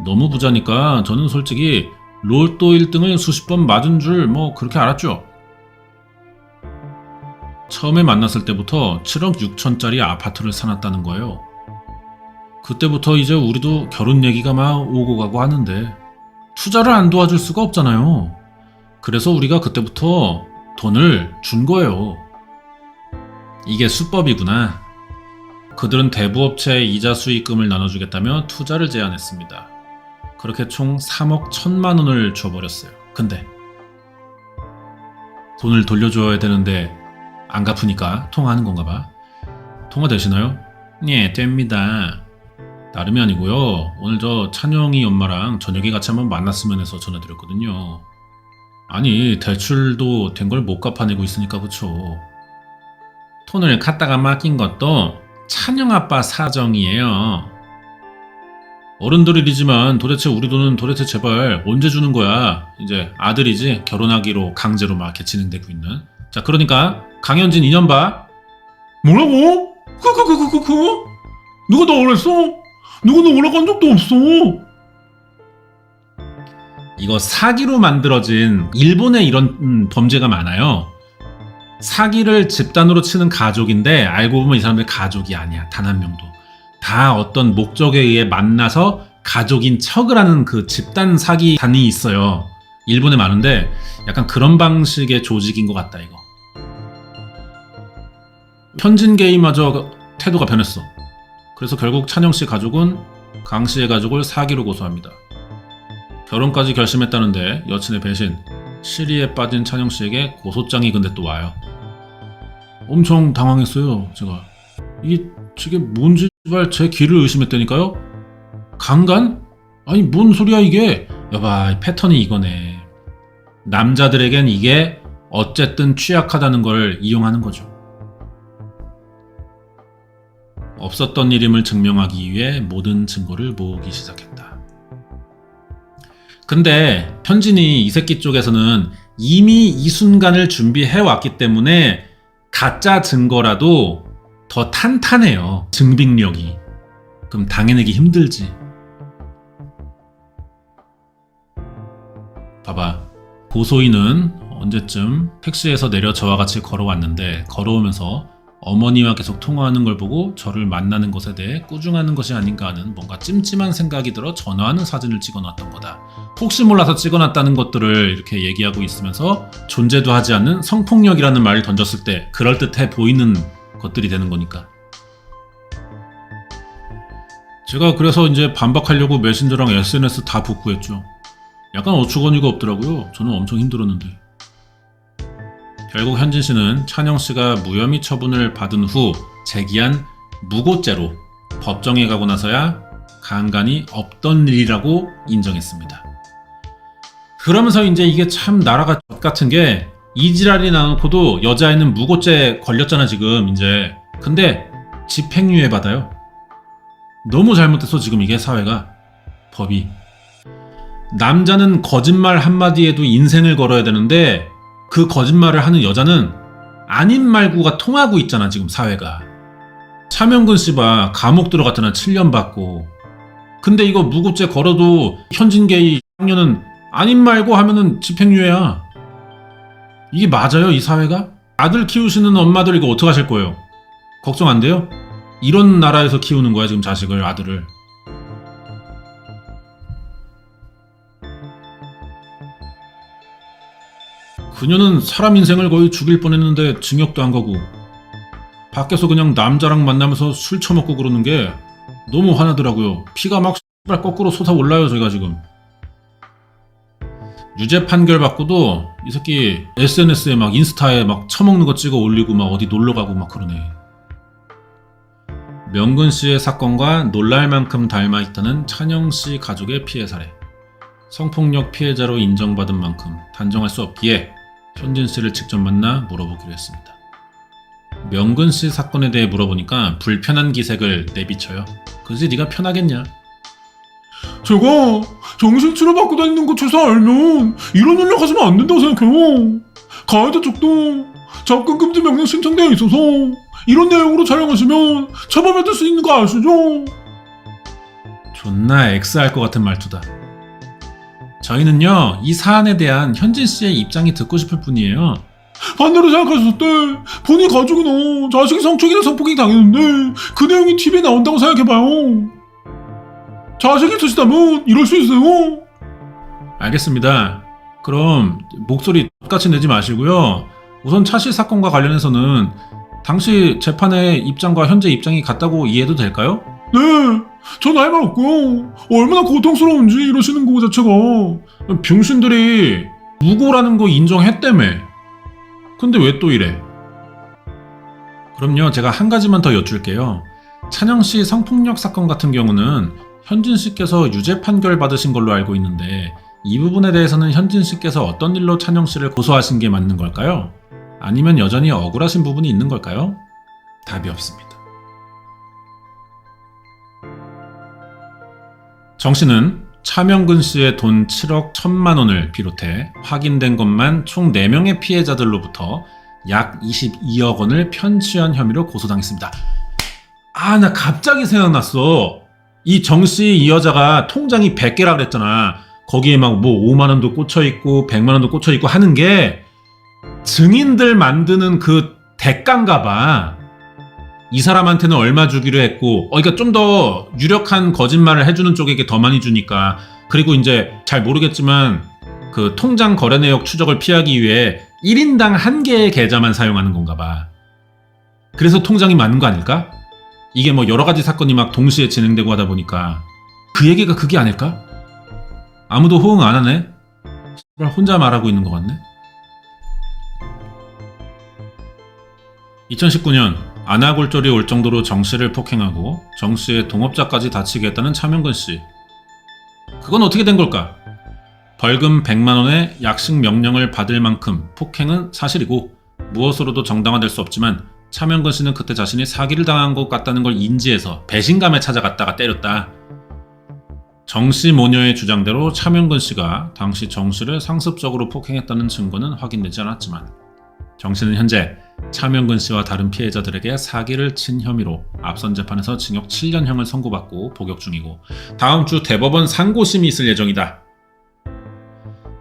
너무 부자니까 저는 솔직히 로또 1등을 수십 번 맞은 줄 그렇게 알았죠. 처음에 만났을 때부터 7억 6천짜리 아파트를 사놨다는 거예요. 그때부터 이제 우리도 결혼 얘기가 막 오고 가고 하는데 투자를 안 도와줄 수가 없잖아요. 그래서 우리가 그때부터 돈을 준 거예요. 이게 수법이구나. 그들은 대부업체의 이자 수익금을 나눠주겠다며 투자를 제안했습니다. 그렇게 총 3억 1천만 원을 줘버렸어요. 근데 돈을 돌려줘야 되는데 안 갚으니까 통화하는 건가 봐. 통화 되시나요? 예, 됩니다. 다름이 아니고요. 오늘 저 찬영이 엄마랑 저녁에 같이 한번 만났으면 해서 전화드렸거든요. 아니, 대출도 된 걸 못 갚아내고 있으니까 그쵸. 톤을 갖다가 맡긴 것도 찬영 아빠 사정이에요. 어른들이지만 도대체 우리 돈은 도대체 제발 언제 주는 거야. 이제 아들이지 결혼하기로 강제로 막 이렇게 진행되고 있는. 자, 그러니까 강현진 2년 봐. 뭐라고? 누가 나 그랬어? 누가 나 오락한 적도 없어. 이거 사기로 만들어진 일본에 이런 범죄가 많아요. 사기를 집단으로 치는 가족인데 알고 보면 이 사람들 가족이 아니야. 단 한 명도. 다 어떤 목적에 의해 만나서 가족인 척을 하는 그 집단 사기단이 있어요. 일본에 많은데 약간 그런 방식의 조직인 것 같다 이거. 현진 게이마저 태도가 변했어. 그래서 결국 찬영씨 가족은 강씨의 가족을 사기로 고소합니다. 결혼까지 결심했다는데 여친의 배신, 시리에 빠진 찬영씨에게 고소장이 근데 또 와요. 엄청 당황했어요, 제가. 저게 뭔지 제 귀를 의심했다니까요? 강간? 아니 뭔 소리야 이게? 여봐, 패턴이 이거네. 남자들에겐 이게 어쨌든 취약하다는 걸 이용하는 거죠. 없었던 일임을 증명하기 위해 모든 증거를 모으기 시작했다. 근데 현진이 이 새끼 쪽에서는 이미 이 순간을 준비해왔기 때문에 가짜 증거라도 더 탄탄해요. 증빙력이. 그럼 당해내기 힘들지. 봐봐. 고소인은 언제쯤 택시에서 내려 저와 같이 걸어왔는데 걸어오면서 어머니와 계속 통화하는 걸 보고 저를 만나는 것에 대해 꾸중하는 것이 아닌가 하는 뭔가 찜찜한 생각이 들어 전화하는 사진을 찍어놨던 거다. 혹시 몰라서 찍어놨다는 것들을 이렇게 얘기하고 있으면서 존재도 하지 않는 성폭력이라는 말을 던졌을 때 그럴듯해 보이는 것들이 되는 거니까. 제가 그래서 이제 반박하려고 메신저랑 SNS 다 복구했죠. 약간 어처구니가 없더라고요. 저는 엄청 힘들었는데. 결국 현진 씨는 찬영 씨가 무혐의 처분을 받은 후 제기한 무고죄로 법정에 가고 나서야 강간이 없던 일이라고 인정했습니다. 그러면서 이제 이게 참 나라가 X 같은 게 이 지랄이 나놓고도 여자애는 무고죄 걸렸잖아 지금 이제. 근데 집행유예 받아요. 너무 잘못됐어 지금 이게 사회가. 법이. 남자는 거짓말 한마디에도 인생을 걸어야 되는데 그 거짓말을 하는 여자는 아닌 말고가 통하고 있잖아 지금 사회가. 차명근 씨 봐. 감옥 들어갔잖아 7년 받고. 근데 이거 무고죄 걸어도 현진계의 학년은 아닌 말고 하면은 집행유예야. 이게 맞아요 이 사회가? 아들 키우시는 엄마들 이거 어떡하실 거예요? 걱정 안 돼요? 이런 나라에서 키우는 거야 지금 자식을, 아들을. 그녀는 사람 인생을 거의 죽일 뻔했는데 징역도 안 가고 밖에서 그냥 남자랑 만나면서 술 처먹고 그러는 게 너무 화나더라고요. 피가 막 거꾸로 솟아올라요 제가 지금. 유죄 판결 받고도 이 새끼 SNS에 막 인스타에 막 처먹는 거 찍어 올리고 막 어디 놀러 가고 막 그러네. 명근 씨의 사건과 놀랄 만큼 닮아 있다는 찬영 씨 가족의 피해 사례. 성폭력 피해자로 인정받은 만큼 단정할 수 없기에 현진 씨를 직접 만나 물어보기로 했습니다. 명근 씨 사건에 대해 물어보니까 불편한 기색을 내비쳐요. 그지 네가 편하겠냐? 제가 정신치료 받고 다니는 거 최소 알면 이런 연락하시면 안 된다고 생각해요. 가해자 쪽도 접근 금지 명령 신청되어 있어서 이런 내용으로 촬영하시면 처벌받을 수 있는 거 아시죠? 존나 X할 것 같은 말투다. 저희는요 이 사안에 대한 현진 씨의 입장이 듣고 싶을 뿐이에요. 반대로 생각하셨을 때 본인 가족이나 자식이 성폭이나 성폭행 당했는데 그 내용이 TV에 나온다고 생각해봐요. 자식이 있으시다면 이럴 수 있어요. 알겠습니다. 그럼 목소리 똑같이 내지 마시고요. 우선 차씨 사건과 관련해서는 당시 재판의 입장과 현재 입장이 같다고 이해해도 될까요? 네, 전 할 말 없고요. 얼마나 고통스러운지 이러시는 거 자체가. 병신들이 무고라는 거 인정했다며. 근데 왜 또 이래? 그럼요, 제가 한 가지만 더 여쭐게요. 찬영 씨 성폭력 사건 같은 경우는 현진 씨께서 유죄 판결 받으신 걸로 알고 있는데 이 부분에 대해서는 현진 씨께서 어떤 일로 찬영 씨를 고소하신 게 맞는 걸까요? 아니면 여전히 억울하신 부분이 있는 걸까요? 답이 없습니다. 정 씨는 차명근 씨의 돈 7억 1천만 원을 비롯해 확인된 것만 총 4명의 피해자들로부터 약 22억 원을 편취한 혐의로 고소당했습니다. 아, 나 갑자기 생각났어. 이 정 씨 이 여자가 통장이 100개라 그랬잖아. 거기에 막 뭐 5만 원도 꽂혀 있고 100만 원도 꽂혀 있고 하는 게 증인들 만드는 그 대가인가 봐. 이 사람한테는 얼마 주기로 했고, 그러니까 좀 더 유력한 거짓말을 해주는 쪽에게 더 많이 주니까. 그리고 이제 잘 모르겠지만 그 통장 거래 내역 추적을 피하기 위해 1인당 1개의 계좌만 사용하는 건가 봐. 그래서 통장이 많은 거 아닐까? 이게 뭐 여러 가지 사건이 막 동시에 진행되고 하다 보니까 그 얘기가 그게 아닐까? 아무도 호응 안 하네? 혼자 말하고 있는 것 같네? 2019년 안하골절이 올 정도로 정씨를 폭행하고 정씨의 동업자까지 다치게 했다는 차명근씨. 그건 어떻게 된 걸까? 벌금 100만 원의 약식 명령을 받을 만큼 폭행은 사실이고 무엇으로도 정당화될 수 없지만 차명근 씨는 그때 자신이 사기를 당한 것 같다는 걸 인지해서 배신감에 찾아갔다가 때렸다. 정씨 모녀의 주장대로 차명근 씨가 당시 정씨를 상습적으로 폭행했다는 증거는 확인되지 않았지만 정씨는 현재 차명근 씨와 다른 피해자들에게 사기를 친 혐의로 앞선 재판에서 징역 7년형을 선고받고 복역 중이고 다음 주 대법원 상고심이 있을 예정이다.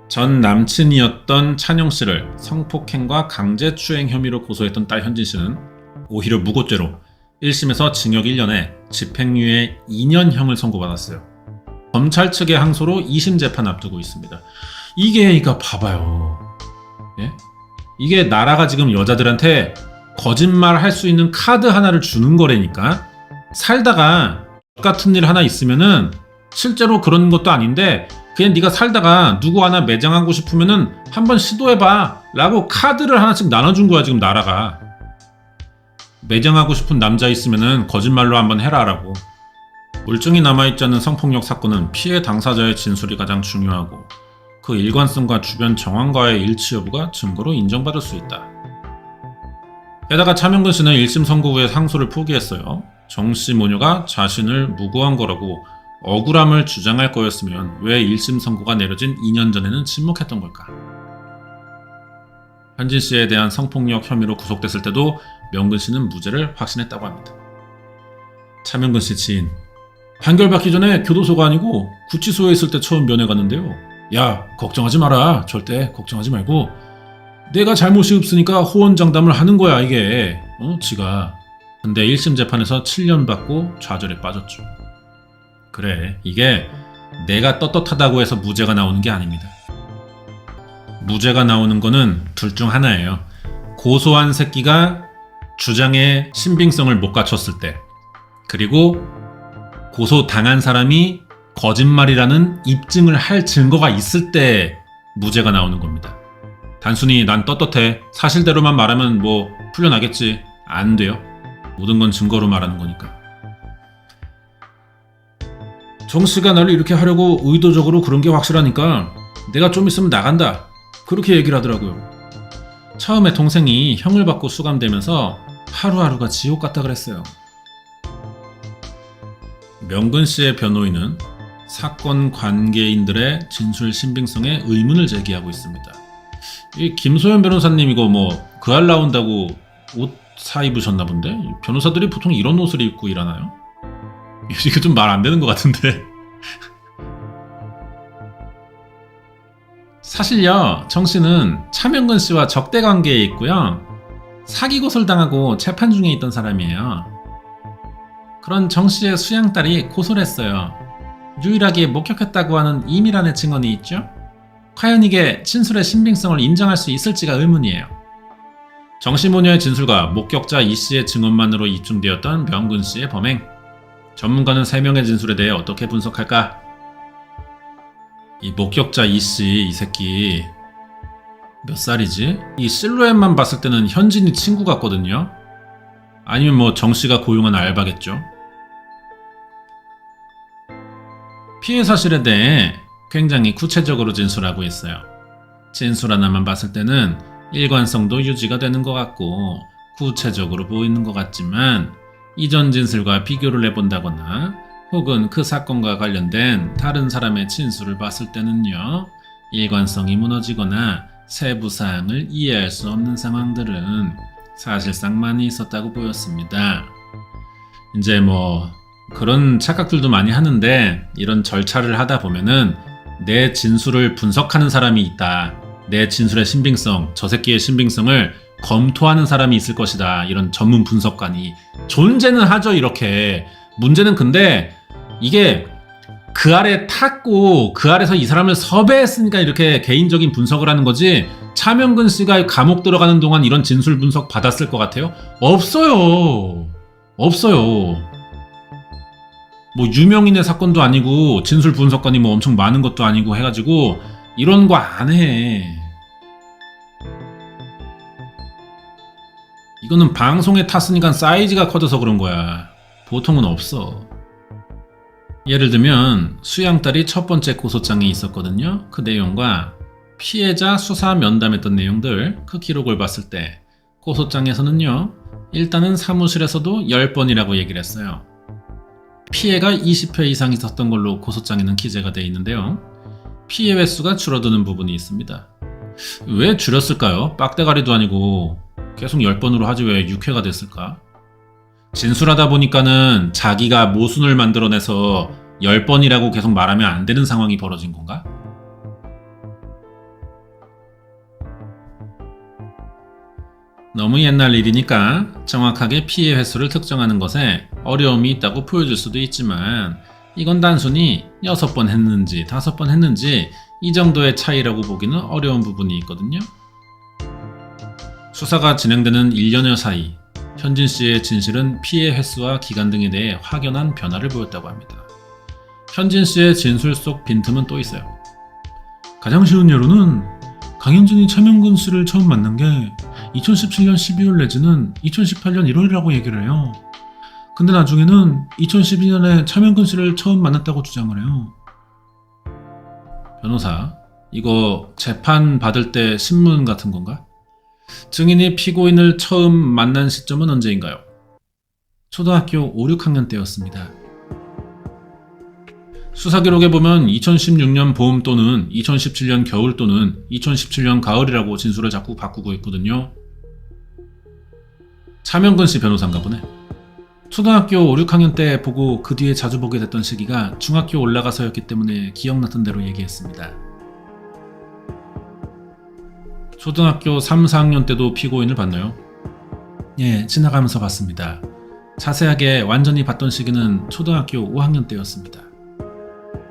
전 남친이었던 찬영 씨를 성폭행과 강제추행 혐의로 고소했던 딸 현진 씨는 오히려 무고죄로 1심에서 징역 1년에 집행유예 2년형을 선고받았어요. 검찰 측의 항소로 2심 재판 앞두고 있습니다. 이게 그러니까 봐봐요. 예? 이게 나라가 지금 여자들한테 거짓말 할 수 있는 카드 하나를 주는 거라니까. 살다가 같은 일 하나 있으면은 실제로 그런 것도 아닌데 그냥 네가 살다가 누구 하나 매장하고 싶으면은 한번 시도해봐 라고 카드를 하나씩 나눠준 거야 지금 나라가. 매장하고 싶은 남자 있으면은 거짓말로 한번 해라 라고. 물증이 남아있지 않은 성폭력 사건은 피해 당사자의 진술이 가장 중요하고 그 일관성과 주변 정황과의 일치 여부가 증거로 인정받을 수 있다. 게다가 차명근 씨는 1심 선고 후에 상소를 포기했어요. 정씨 모녀가 자신을 무고한 거라고 억울함을 주장할 거였으면 왜 1심 선고가 내려진 2년 전에는 침묵했던 걸까? 현진 씨에 대한 성폭력 혐의로 구속됐을 때도 명근 씨는 무죄를 확신했다고 합니다. 차명근 씨 지인, 판결받기 전에 교도소가 아니고 구치소에 있을 때 처음 면회 갔는데요. 야, 걱정하지 마라. 절대 걱정하지 말고 내가 잘못이 없으니까 호언장담을 하는 거야 이게. 지가. 근데 1심 재판에서 7년 받고 좌절에 빠졌죠. 그래, 이게 내가 떳떳하다고 해서 무죄가 나오는 게 아닙니다. 무죄가 나오는 거는 둘 중 하나예요. 고소한 새끼가 주장의 신빙성을 못 갖췄을 때, 그리고 고소당한 사람이 거짓말이라는 입증을 할 증거가 있을 때 무죄가 나오는 겁니다. 단순히 난 떳떳해, 사실대로만 말하면 뭐 풀려나겠지. 안 돼요. 모든 건 증거로 말하는 거니까. 정씨가 나를 이렇게 하려고 의도적으로 그런 게 확실하니까 내가 좀 있으면 나간다. 그렇게 얘기를 하더라고요. 처음에 동생이 형을 받고 수감되면서 하루하루가 지옥 같다 그랬어요. 명근 씨의 변호인은 사건 관계인들의 진술 신빙성에 의문을 제기하고 있습니다. 이 김소연 변호사님 이거 뭐 그 알 나온다고 옷 사 입으셨나 본데? 변호사들이 보통 이런 옷을 입고 일하나요? 이거 좀 말 안 되는 것 같은데. 사실요, 정씨는 차명근 씨와 적대 관계에 있고요. 사기 고소를 당하고 재판 중에 있던 사람이에요. 그런 정씨의 수양딸이 고소를 했어요. 유일하게 목격했다고 하는 이미란의 증언이 있죠? 과연 이게 진술의 신빙성을 인정할 수 있을지가 의문이에요. 정씨 모녀의 진술과 목격자 이씨의 증언만으로 입증되었던 명근 씨의 범행. 전문가는 3명의 진술에 대해 어떻게 분석할까? 이 목격자 이씨, 이 새끼 몇 살이지? 이 실루엣만 봤을 때는 현진이 친구 같거든요? 아니면 뭐 정씨가 고용한 알바겠죠? 피해 사실에 대해 굉장히 구체적으로 진술하고 있어요. 진술 하나만 봤을 때는 일관성도 유지가 되는 것 같고 구체적으로 보이는 것 같지만 이전 진술과 비교를 해본다거나 혹은 그 사건과 관련된 다른 사람의 진술을 봤을 때는요, 일관성이 무너지거나 세부 사항을 이해할 수 없는 상황들은 사실상 많이 있었다고 보였습니다. 이제 뭐 그런 착각들도 많이 하는데 이런 절차를 하다 보면은 내 진술을 분석하는 사람이 있다. 내 진술의 신빙성, 저 새끼의 신빙성을 검토하는 사람이 있을 것이다. 이런 전문 분석관이 존재는 하죠. 이렇게. 문제는 근데 이게 그 아래 탔고 그 아래서 이 사람을 섭외했으니까 이렇게 개인적인 분석을 하는 거지 차명근 씨가 감옥 들어가는 동안 이런 진술 분석 받았을 것 같아요? 없어요. 없어요. 뭐 유명인의 사건도 아니고 진술 분석관이 뭐 엄청 많은 것도 아니고 해가지고 이런 거 안 해. 이거는 방송에 탔으니까 사이즈가 커져서 그런 거야. 보통은 없어. 예를 들면 수양딸이 첫 번째 고소장에 있었거든요. 그 내용과 피해자 수사 면담했던 내용들, 그 기록을 봤을 때 고소장에서는요, 일단은 사무실에서도 10번이라고 얘기를 했어요. 피해가 20회 이상 있었던 걸로 고소장에는 기재가 되어 있는데요. 피해 횟수가 줄어드는 부분이 있습니다. 왜 줄였을까요? 빡대가리도 아니고 계속 10번으로 하지 왜 6회가 됐을까? 진술하다 보니까는 자기가 모순을 만들어내서 10번이라고 계속 말하면 안 되는 상황이 벌어진 건가? 너무 옛날 일이니까 정확하게 피해 횟수를 특정하는 것에 어려움이 있다고 보여줄 수도 있지만 이건 단순히 6번 했는지 5번 했는지 이 정도의 차이라고 보기는 어려운 부분이 있거든요. 수사가 진행되는 1년여 사이 현진 씨의 진실은 피해 횟수와 기간 등에 대해 확연한 변화를 보였다고 합니다. 현진 씨의 진술 속 빈틈은 또 있어요. 가장 쉬운 예로는 강현진이 차명근 씨를 처음 만난 게 2017년 12월 내지는 2018년 1월이라고 얘기를 해요. 근데 나중에는 2012년에 차명근 씨를 처음 만났다고 주장을 해요. 변호사, 이거 재판 받을 때 신문 같은 건가? 증인이 피고인을 처음 만난 시점은 언제인가요? 초등학교 5, 6학년 때였습니다. 수사 기록에 보면 2016년 봄 또는 2017년 겨울 또는 2017년 가을이라고 진술을 자꾸 바꾸고 있거든요. 차명근 씨 변호사인가 보네. 초등학교 5, 6학년 때 보고 그 뒤에 자주 보게 됐던 시기가 중학교 올라가서였기 때문에 기억났던 대로 얘기했습니다. 초등학교 3, 4학년 때도 피고인을 봤나요? 예, 지나가면서 봤습니다. 자세하게 완전히 봤던 시기는 초등학교 5학년 때였습니다.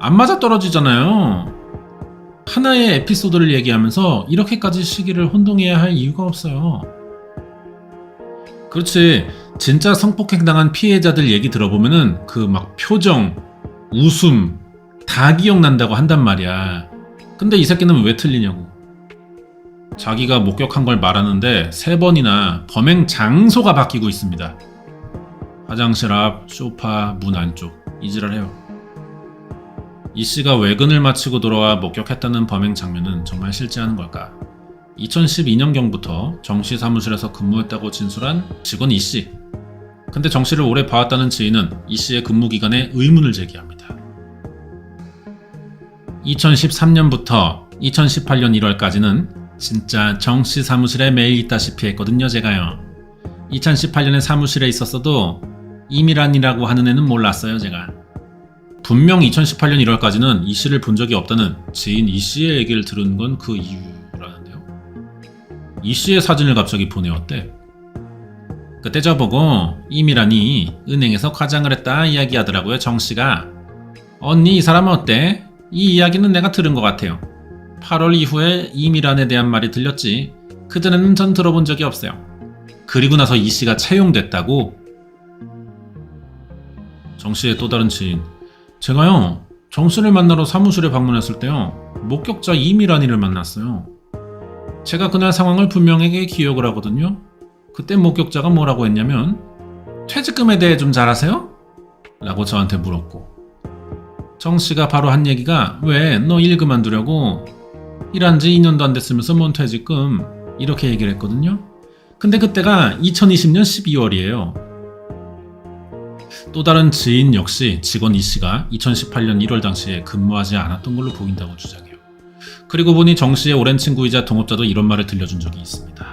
안 맞아떨어지잖아요. 하나의 에피소드를 얘기하면서 이렇게까지 시기를 혼동해야 할 이유가 없어요. 그렇지, 진짜 성폭행 당한 피해자들 얘기 들어보면은 그 막 표정, 웃음 다 기억난다고 한단 말이야. 근데 이 새끼는 왜 틀리냐고. 자기가 목격한 걸 말하는데 3번이나 범행 장소가 바뀌고 있습니다. 화장실 앞, 소파, 문 안쪽, 이지랄해요. 이 씨가 외근을 마치고 돌아와 목격했다는 범행 장면은 정말 실제하는 걸까? 2012년경부터 정씨 사무실에서 근무했다고 진술한 직원 이 씨. 근데 정 씨를 오래 봐왔다는 지인은 이 씨의 근무 기간에 의문을 제기합니다. 2013년부터 2018년 1월까지는 진짜 정 씨 사무실에 매일 있다시피 했거든요, 제가요. 2018년에 사무실에 있었어도 이미란이라고 하는 애는 몰랐어요, 제가. 분명 2018년 1월까지는 이 씨를 본 적이 없다는 지인 이 씨의 얘기를 들은 건 그 이유라는데요. 이 씨의 사진을 갑자기 보내왔대. 그때 저보고 이미란이 은행에서 과장을 했다 이야기하더라고요, 정 씨가. 언니, 이 사람은 어때? 이 이야기는 내가 들은 것 같아요. 8월 이후에 이미란에 대한 말이 들렸지. 그전에는 전 들어본 적이 없어요. 그리고 나서 이 씨가 채용됐다고? 정 씨의 또 다른 지인. 제가요, 정 씨를 만나러 사무실에 방문했을 때요, 목격자 이미란이를 만났어요. 제가 그날 상황을 분명하게 기억을 하거든요. 그때 목격자가 뭐라고 했냐면, 퇴직금에 대해 좀 잘 아세요? 라고 저한테 물었고, 정 씨가 바로 한 얘기가, 왜 너 일 그만두려고? 일한 지 2년도 안 됐으면서 뭔 퇴직금? 이렇게 얘기를 했거든요. 근데 그때가 2020년 12월이에요. 또 다른 지인 역시 직원 이 씨가 2018년 1월 당시에 근무하지 않았던 걸로 보인다고 주장해요. 그리고 보니 정 씨의 오랜 친구이자 동업자도 이런 말을 들려준 적이 있습니다.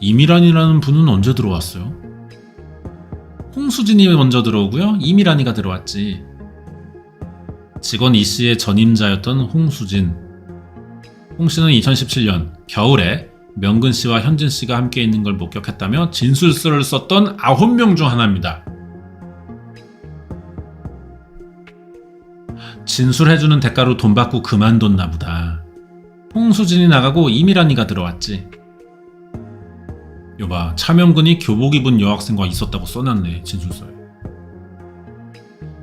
이미란이라는 분은 언제 들어왔어요? 홍수진이 먼저 들어오고요. 이미란이가 들어왔지. 직원 이 씨의 전임자였던 홍수진. 홍 씨는 2017년 겨울에 명근 씨와 현진 씨가 함께 있는 걸 목격했다며 진술서를 썼던 9명 중 하나입니다. 진술해주는 대가로 돈 받고 그만뒀나 보다. 홍수진이 나가고 이미란이가 들어왔지. 여봐, 차명근이 교복 입은 여학생과 있었다고 써놨네, 진술서에.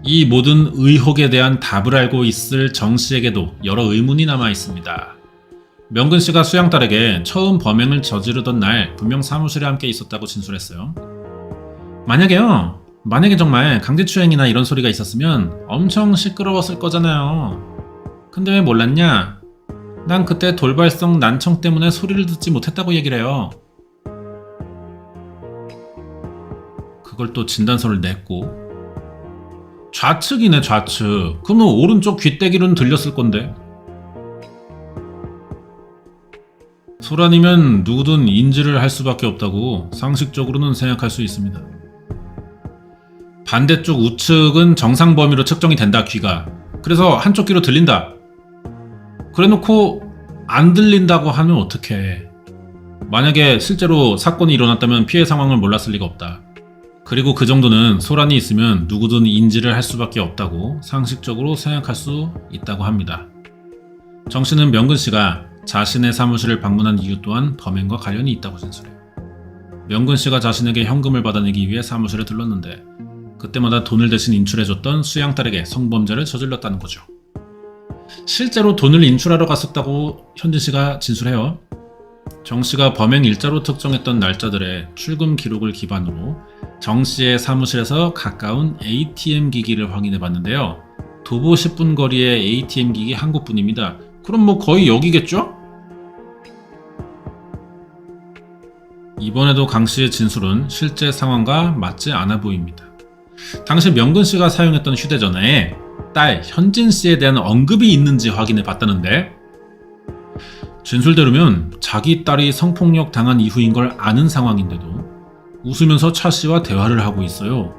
이 모든 의혹에 대한 답을 알고 있을 정씨에게도 여러 의문이 남아 있습니다. 명근씨가 수양딸에게 처음 범행을 저지르던 날 분명 사무실에 함께 있었다고 진술했어요. 만약에 정말 강제추행이나 이런 소리가 있었으면 엄청 시끄러웠을 거잖아요. 근데 왜 몰랐냐? 난 그때 돌발성 난청 때문에 소리를 듣지 못했다고 얘기를 해요. 그걸 또 진단서를 냈고. 좌측이네, 좌측. 그러면 오른쪽 귀때기로는 들렸을 건데. 소란이면 누구든 인지를 할 수밖에 없다고 상식적으로는 생각할 수 있습니다. 반대쪽 우측은 정상 범위로 측정이 된다, 귀가. 그래서 한쪽 귀로 들린다. 그래놓고 안 들린다고 하면 어떡해. 만약에 실제로 사건이 일어났다면 피해 상황을 몰랐을 리가 없다. 그리고 그 정도는 소란이 있으면 누구든 인지를 할 수밖에 없다고 상식적으로 생각할 수 있다고 합니다. 정 씨는 명근 씨가 자신의 사무실을 방문한 이유 또한 범행과 관련이 있다고 진술해요. 명근 씨가 자신에게 현금을 받아내기 위해 사무실에 들렀는데 그때마다 돈을 대신 인출해줬던 수양딸에게 성범죄를 저질렀다는 거죠. 실제로 돈을 인출하러 갔었다고 현진 씨가 진술해요. 정 씨가 범행 일자로 특정했던 날짜들의 출금 기록을 기반으로 정 씨의 사무실에서 가까운 ATM 기기를 확인해 봤는데요. 도보 10분 거리의 ATM 기기 한 곳뿐입니다. 그럼 뭐 거의 여기겠죠? 이번에도 강 씨의 진술은 실제 상황과 맞지 않아 보입니다. 당시 명근 씨가 사용했던 휴대전화에 딸 현진 씨에 대한 언급이 있는지 확인해 봤다는데 진술대로면 자기 딸이 성폭력 당한 이후인 걸 아는 상황인데도 웃으면서 차 씨와 대화를 하고 있어요.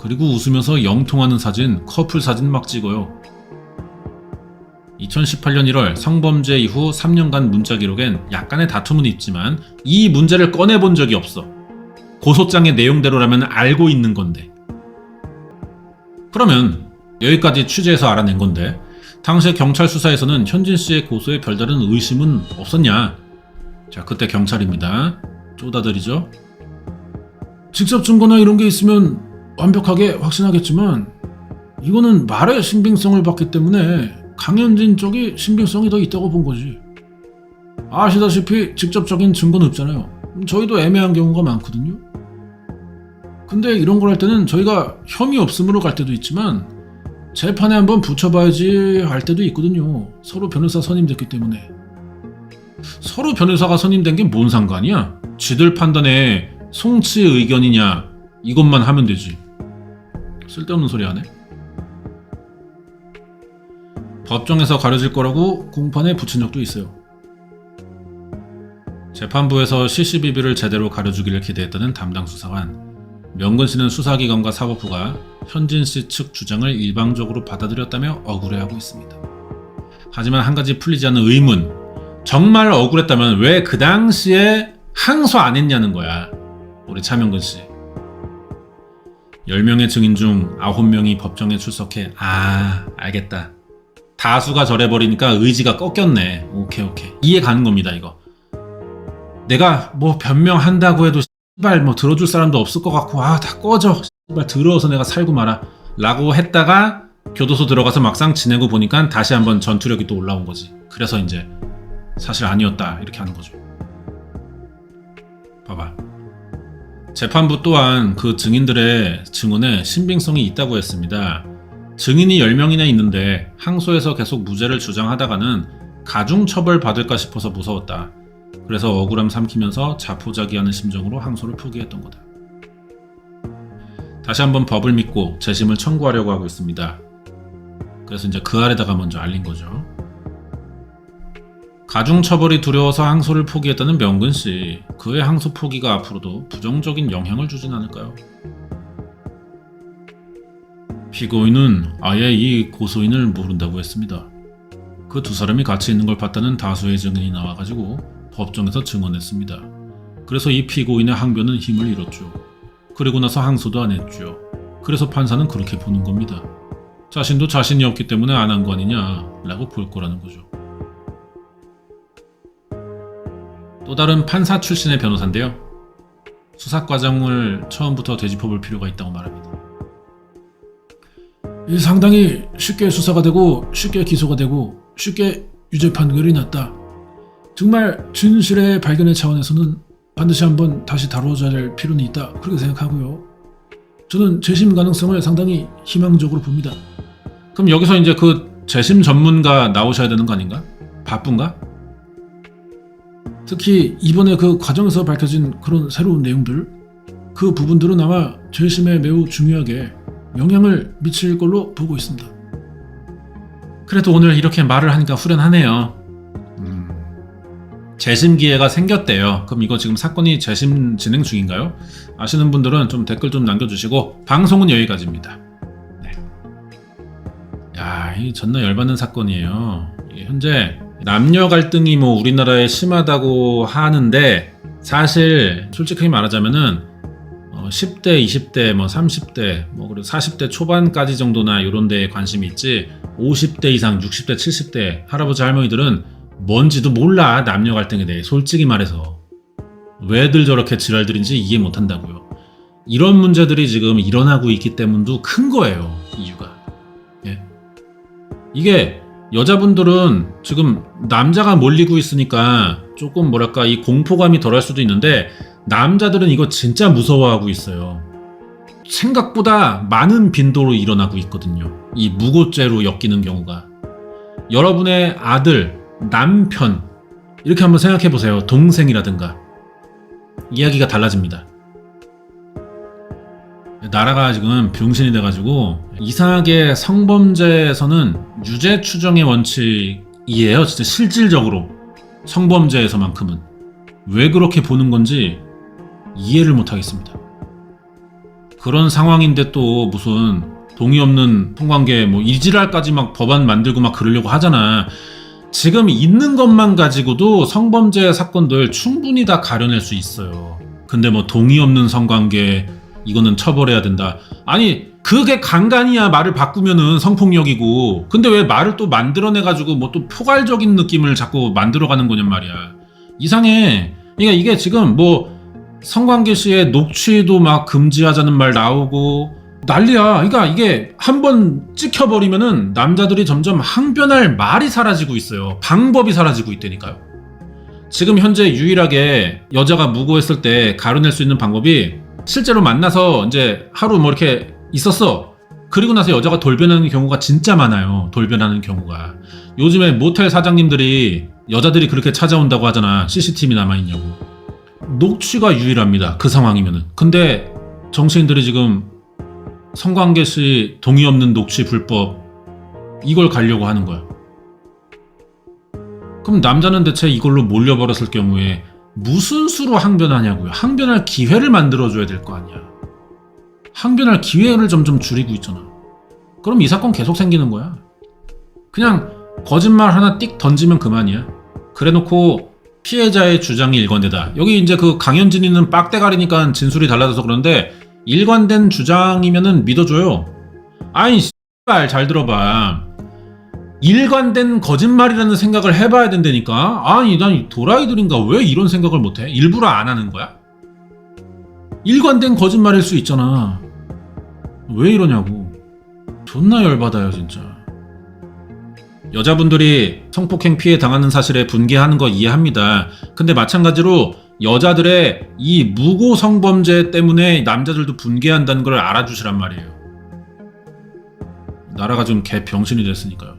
그리고 웃으면서 영통하는 사진, 커플 사진 막 찍어요. 2018년 1월 성범죄 이후 3년간 문자 기록엔 약간의 다툼은 있지만 이 문제를 꺼내본 적이 없어. 고소장의 내용대로라면 알고 있는 건데. 그러면 여기까지 취재해서 알아낸 건데 당시 경찰 수사에서는 현진 씨의 고소에 별다른 의심은 없었냐? 자, 그때 경찰입니다. 쪼다들이죠. 직접 증거나 이런 게 있으면 완벽하게 확신하겠지만 이거는 말의 신빙성을 봤기 때문에 강현진 쪽이 신빙성이 더 있다고 본 거지. 아시다시피 직접적인 증거는 없잖아요. 저희도 애매한 경우가 많거든요. 근데 이런 걸 할 때는 저희가 혐의 없음으로 갈 때도 있지만 재판에 한번 붙여봐야지 할 때도 있거든요. 서로 변호사 선임됐기 때문에. 서로 변호사가 선임된 게 뭔 상관이야? 지들 판단에 송치의 의견이냐 이것만 하면 되지. 쓸데없는 소리 하네. 법정에서 가려질 거라고 공판에 붙인 적도 있어요. 재판부에서 CCBB를 제대로 가려주기를 기대했다는 담당 수사관. 명근 씨는 수사기관과 사법부가 현진 씨 측 주장을 일방적으로 받아들였다며 억울해하고 있습니다. 하지만 한 가지 풀리지 않는 의문. 정말 억울했다면 왜 그 당시에 항소 안 했냐는 거야. 우리 차명근 씨. 10명의 증인 중 9명이 법정에 출석해. 아, 알겠다. 다수가 저래버리니까 의지가 꺾였네. 오케이. 이해 가는 겁니다, 이거. 내가 뭐 변명한다고 해도 씨발 뭐 들어줄 사람도 없을 것 같고 다 꺼져. 씨발 들어서 내가 살고 말아. 라고 했다가 교도소 들어가서 막상 지내고 보니까 다시 한번 전투력이 또 올라온 거지. 그래서 이제 사실 아니었다 이렇게 하는 거죠. 봐봐. 재판부 또한 그 증인들의 증언에 신빙성이 있다고 했습니다. 증인이 10명이나 있는데 항소에서 계속 무죄를 주장하다가는 가중처벌 받을까 싶어서 무서웠다. 그래서 억울함 삼키면서 자포자기하는 심정으로 항소를 포기했던 거다. 다시 한번 법을 믿고 재심을 청구하려고 하고 있습니다. 그래서 이제 그 아래다가 먼저 알린 거죠. 가중처벌이 두려워서 항소를 포기했다는 명근 씨. 그의 항소 포기가 앞으로도 부정적인 영향을 주진 않을까요? 피고인은 아예 이 고소인을 모른다고 했습니다. 그 두 사람이 같이 있는 걸 봤다는 다수의 증인이 나와가지고 법정에서 증언했습니다. 그래서 이 피고인의 항변은 힘을 잃었죠. 그리고 나서 항소도 안 했죠. 그래서 판사는 그렇게 보는 겁니다. 자신도 자신이 없기 때문에 안 한 거 아니냐 라고 볼 거라는 거죠. 또 다른 판사 출신의 변호사인데요. 수사 과정을 처음부터 되짚어볼 필요가 있다고 말합니다. 상당히 쉽게 수사가 되고 쉽게 기소가 되고 쉽게 유죄 판결이 났다. 정말 진실의 발견의 차원에서는 반드시 한번 다시 다뤄줘야 할 필요는 있다. 그렇게 생각하고요. 저는 재심 가능성을 상당히 희망적으로 봅니다. 그럼 여기서 이제 그 재심 전문가 나오셔야 되는 거 아닌가? 바쁜가? 특히 이번에 그 과정에서 밝혀진 그런 새로운 내용들, 그 부분들은 아마 재심에 매우 중요하게 영향을 미칠 걸로 보고 있습니다. 그래도 오늘 이렇게 말을 하니까 후련하네요. 재심 기회가 생겼대요. 그럼 이거 지금 사건이 재심 진행 중인가요? 아시는 분들은 좀 댓글 좀 남겨주시고, 방송은 여기까지입니다. 네. 야, 이 존나 열받는 사건이에요. 현재 남녀 갈등이 뭐 우리나라에 심하다고 하는데, 사실 솔직하게 말하자면은 10대, 20대, 뭐 30대, 뭐 그리고 40대 초반까지 정도나 이런 데에 관심이 있지, 50대 이상, 60대, 70대 할아버지 할머니들은 뭔지도 몰라. 남녀 갈등에 대해 솔직히 말해서 왜들 저렇게 지랄들인지 이해 못한다고요. 이런 문제들이 지금 일어나고 있기 때문도 큰 거예요. 이유가. 예. 이게 여자분들은 지금 남자가 몰리고 있으니까 조금 뭐랄까 이 공포감이 덜할 수도 있는데, 남자들은 이거 진짜 무서워하고 있어요. 생각보다 많은 빈도로 일어나고 있거든요. 이 무고죄로 엮이는 경우가. 여러분의 아들, 남편 이렇게 한번 생각해 보세요. 동생이라든가. 이야기가 달라집니다. 나라가 지금 병신이 돼가지고 이상하게 성범죄에서는 유죄 추정의 원칙이에요. 진짜 실질적으로 성범죄에서만큼은. 왜 그렇게 보는 건지 이해를 못하겠습니다. 그런 상황인데 또 무슨 동의 없는 성관계 뭐 이지랄까지 막 법안 만들고 막 그러려고 하잖아. 지금 있는 것만 가지고도 성범죄 사건들 충분히 다 가려낼 수 있어요. 근데 뭐 동의 없는 성관계 이거는 처벌해야 된다. 아니 그게 간간이야. 말을 바꾸면은 성폭력이고. 근데 왜 말을 또 만들어내가지고 뭐 또 포괄적인 느낌을 자꾸 만들어가는 거냔 말이야. 이상해. 그러니까 이게 지금 뭐 성관계 시에 녹취도 막 금지하자는 말 나오고 난리야. 그러니까 이게 한번 찍혀버리면은 남자들이 점점 항변할 말이 사라지고 있어요. 방법이 사라지고 있다니까요. 지금 현재 유일하게 여자가 무고했을 때 가려낼 수 있는 방법이 실제로 만나서 이제 하루 뭐 이렇게 있었어. 그리고 나서 여자가 돌변하는 경우가 진짜 많아요. 돌변하는 경우가. 요즘에 모텔 사장님들이 여자들이 그렇게 찾아온다고 하잖아. CCTV 남아있냐고. 녹취가 유일합니다. 그 상황이면은. 근데 정치인들이 지금 성관계 시 동의 없는 녹취 불법 이걸 가려고 하는 거야. 그럼 남자는 대체 이걸로 몰려버렸을 경우에 무슨 수로 항변하냐고요. 항변할 기회를 만들어줘야 될 거 아니야. 항변할 기회를 점점 줄이고 있잖아. 그럼 이 사건 계속 생기는 거야. 그냥 거짓말 하나 띡 던지면 그만이야. 그래놓고 피해자의 주장이 일관되다. 여기 이제 그 강현진이는 빡대가리니까 진술이 달라져서 그런데 일관된 주장이면은 믿어줘요. 아니 씨발 잘 들어봐. 일관된 거짓말이라는 생각을 해봐야 된다니까. 아니 난 도라이들인가 왜 이런 생각을 못해? 일부러 안 하는 거야? 일관된 거짓말일 수 있잖아. 왜 이러냐고. 존나 열받아요 진짜. 여자분들이 성폭행 피해 당하는 사실에 분개하는 거 이해합니다. 근데 마찬가지로 여자들의 이 무고 성범죄 때문에 남자들도 분개한다는 걸 알아주시란 말이에요. 나라가 좀 개 병신이 됐으니까요.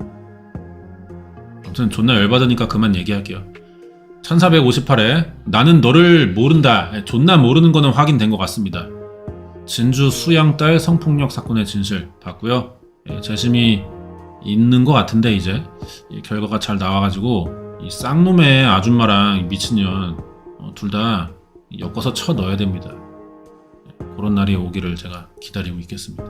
아무튼 존나 열받으니까 그만 얘기할게요. 1458회 나는 너를 모른다. 존나 모르는 거는 확인된 것 같습니다. 진주 수양딸 성폭력 사건의 진실 봤고요. 재심이 있는 것 같은데 이제 결과가 잘 나와가지고 이 쌍놈의 아줌마랑 이 미친년 둘 다 엮어서 쳐 넣어야 됩니다. 그런 날이 오기를 제가 기다리고 있겠습니다.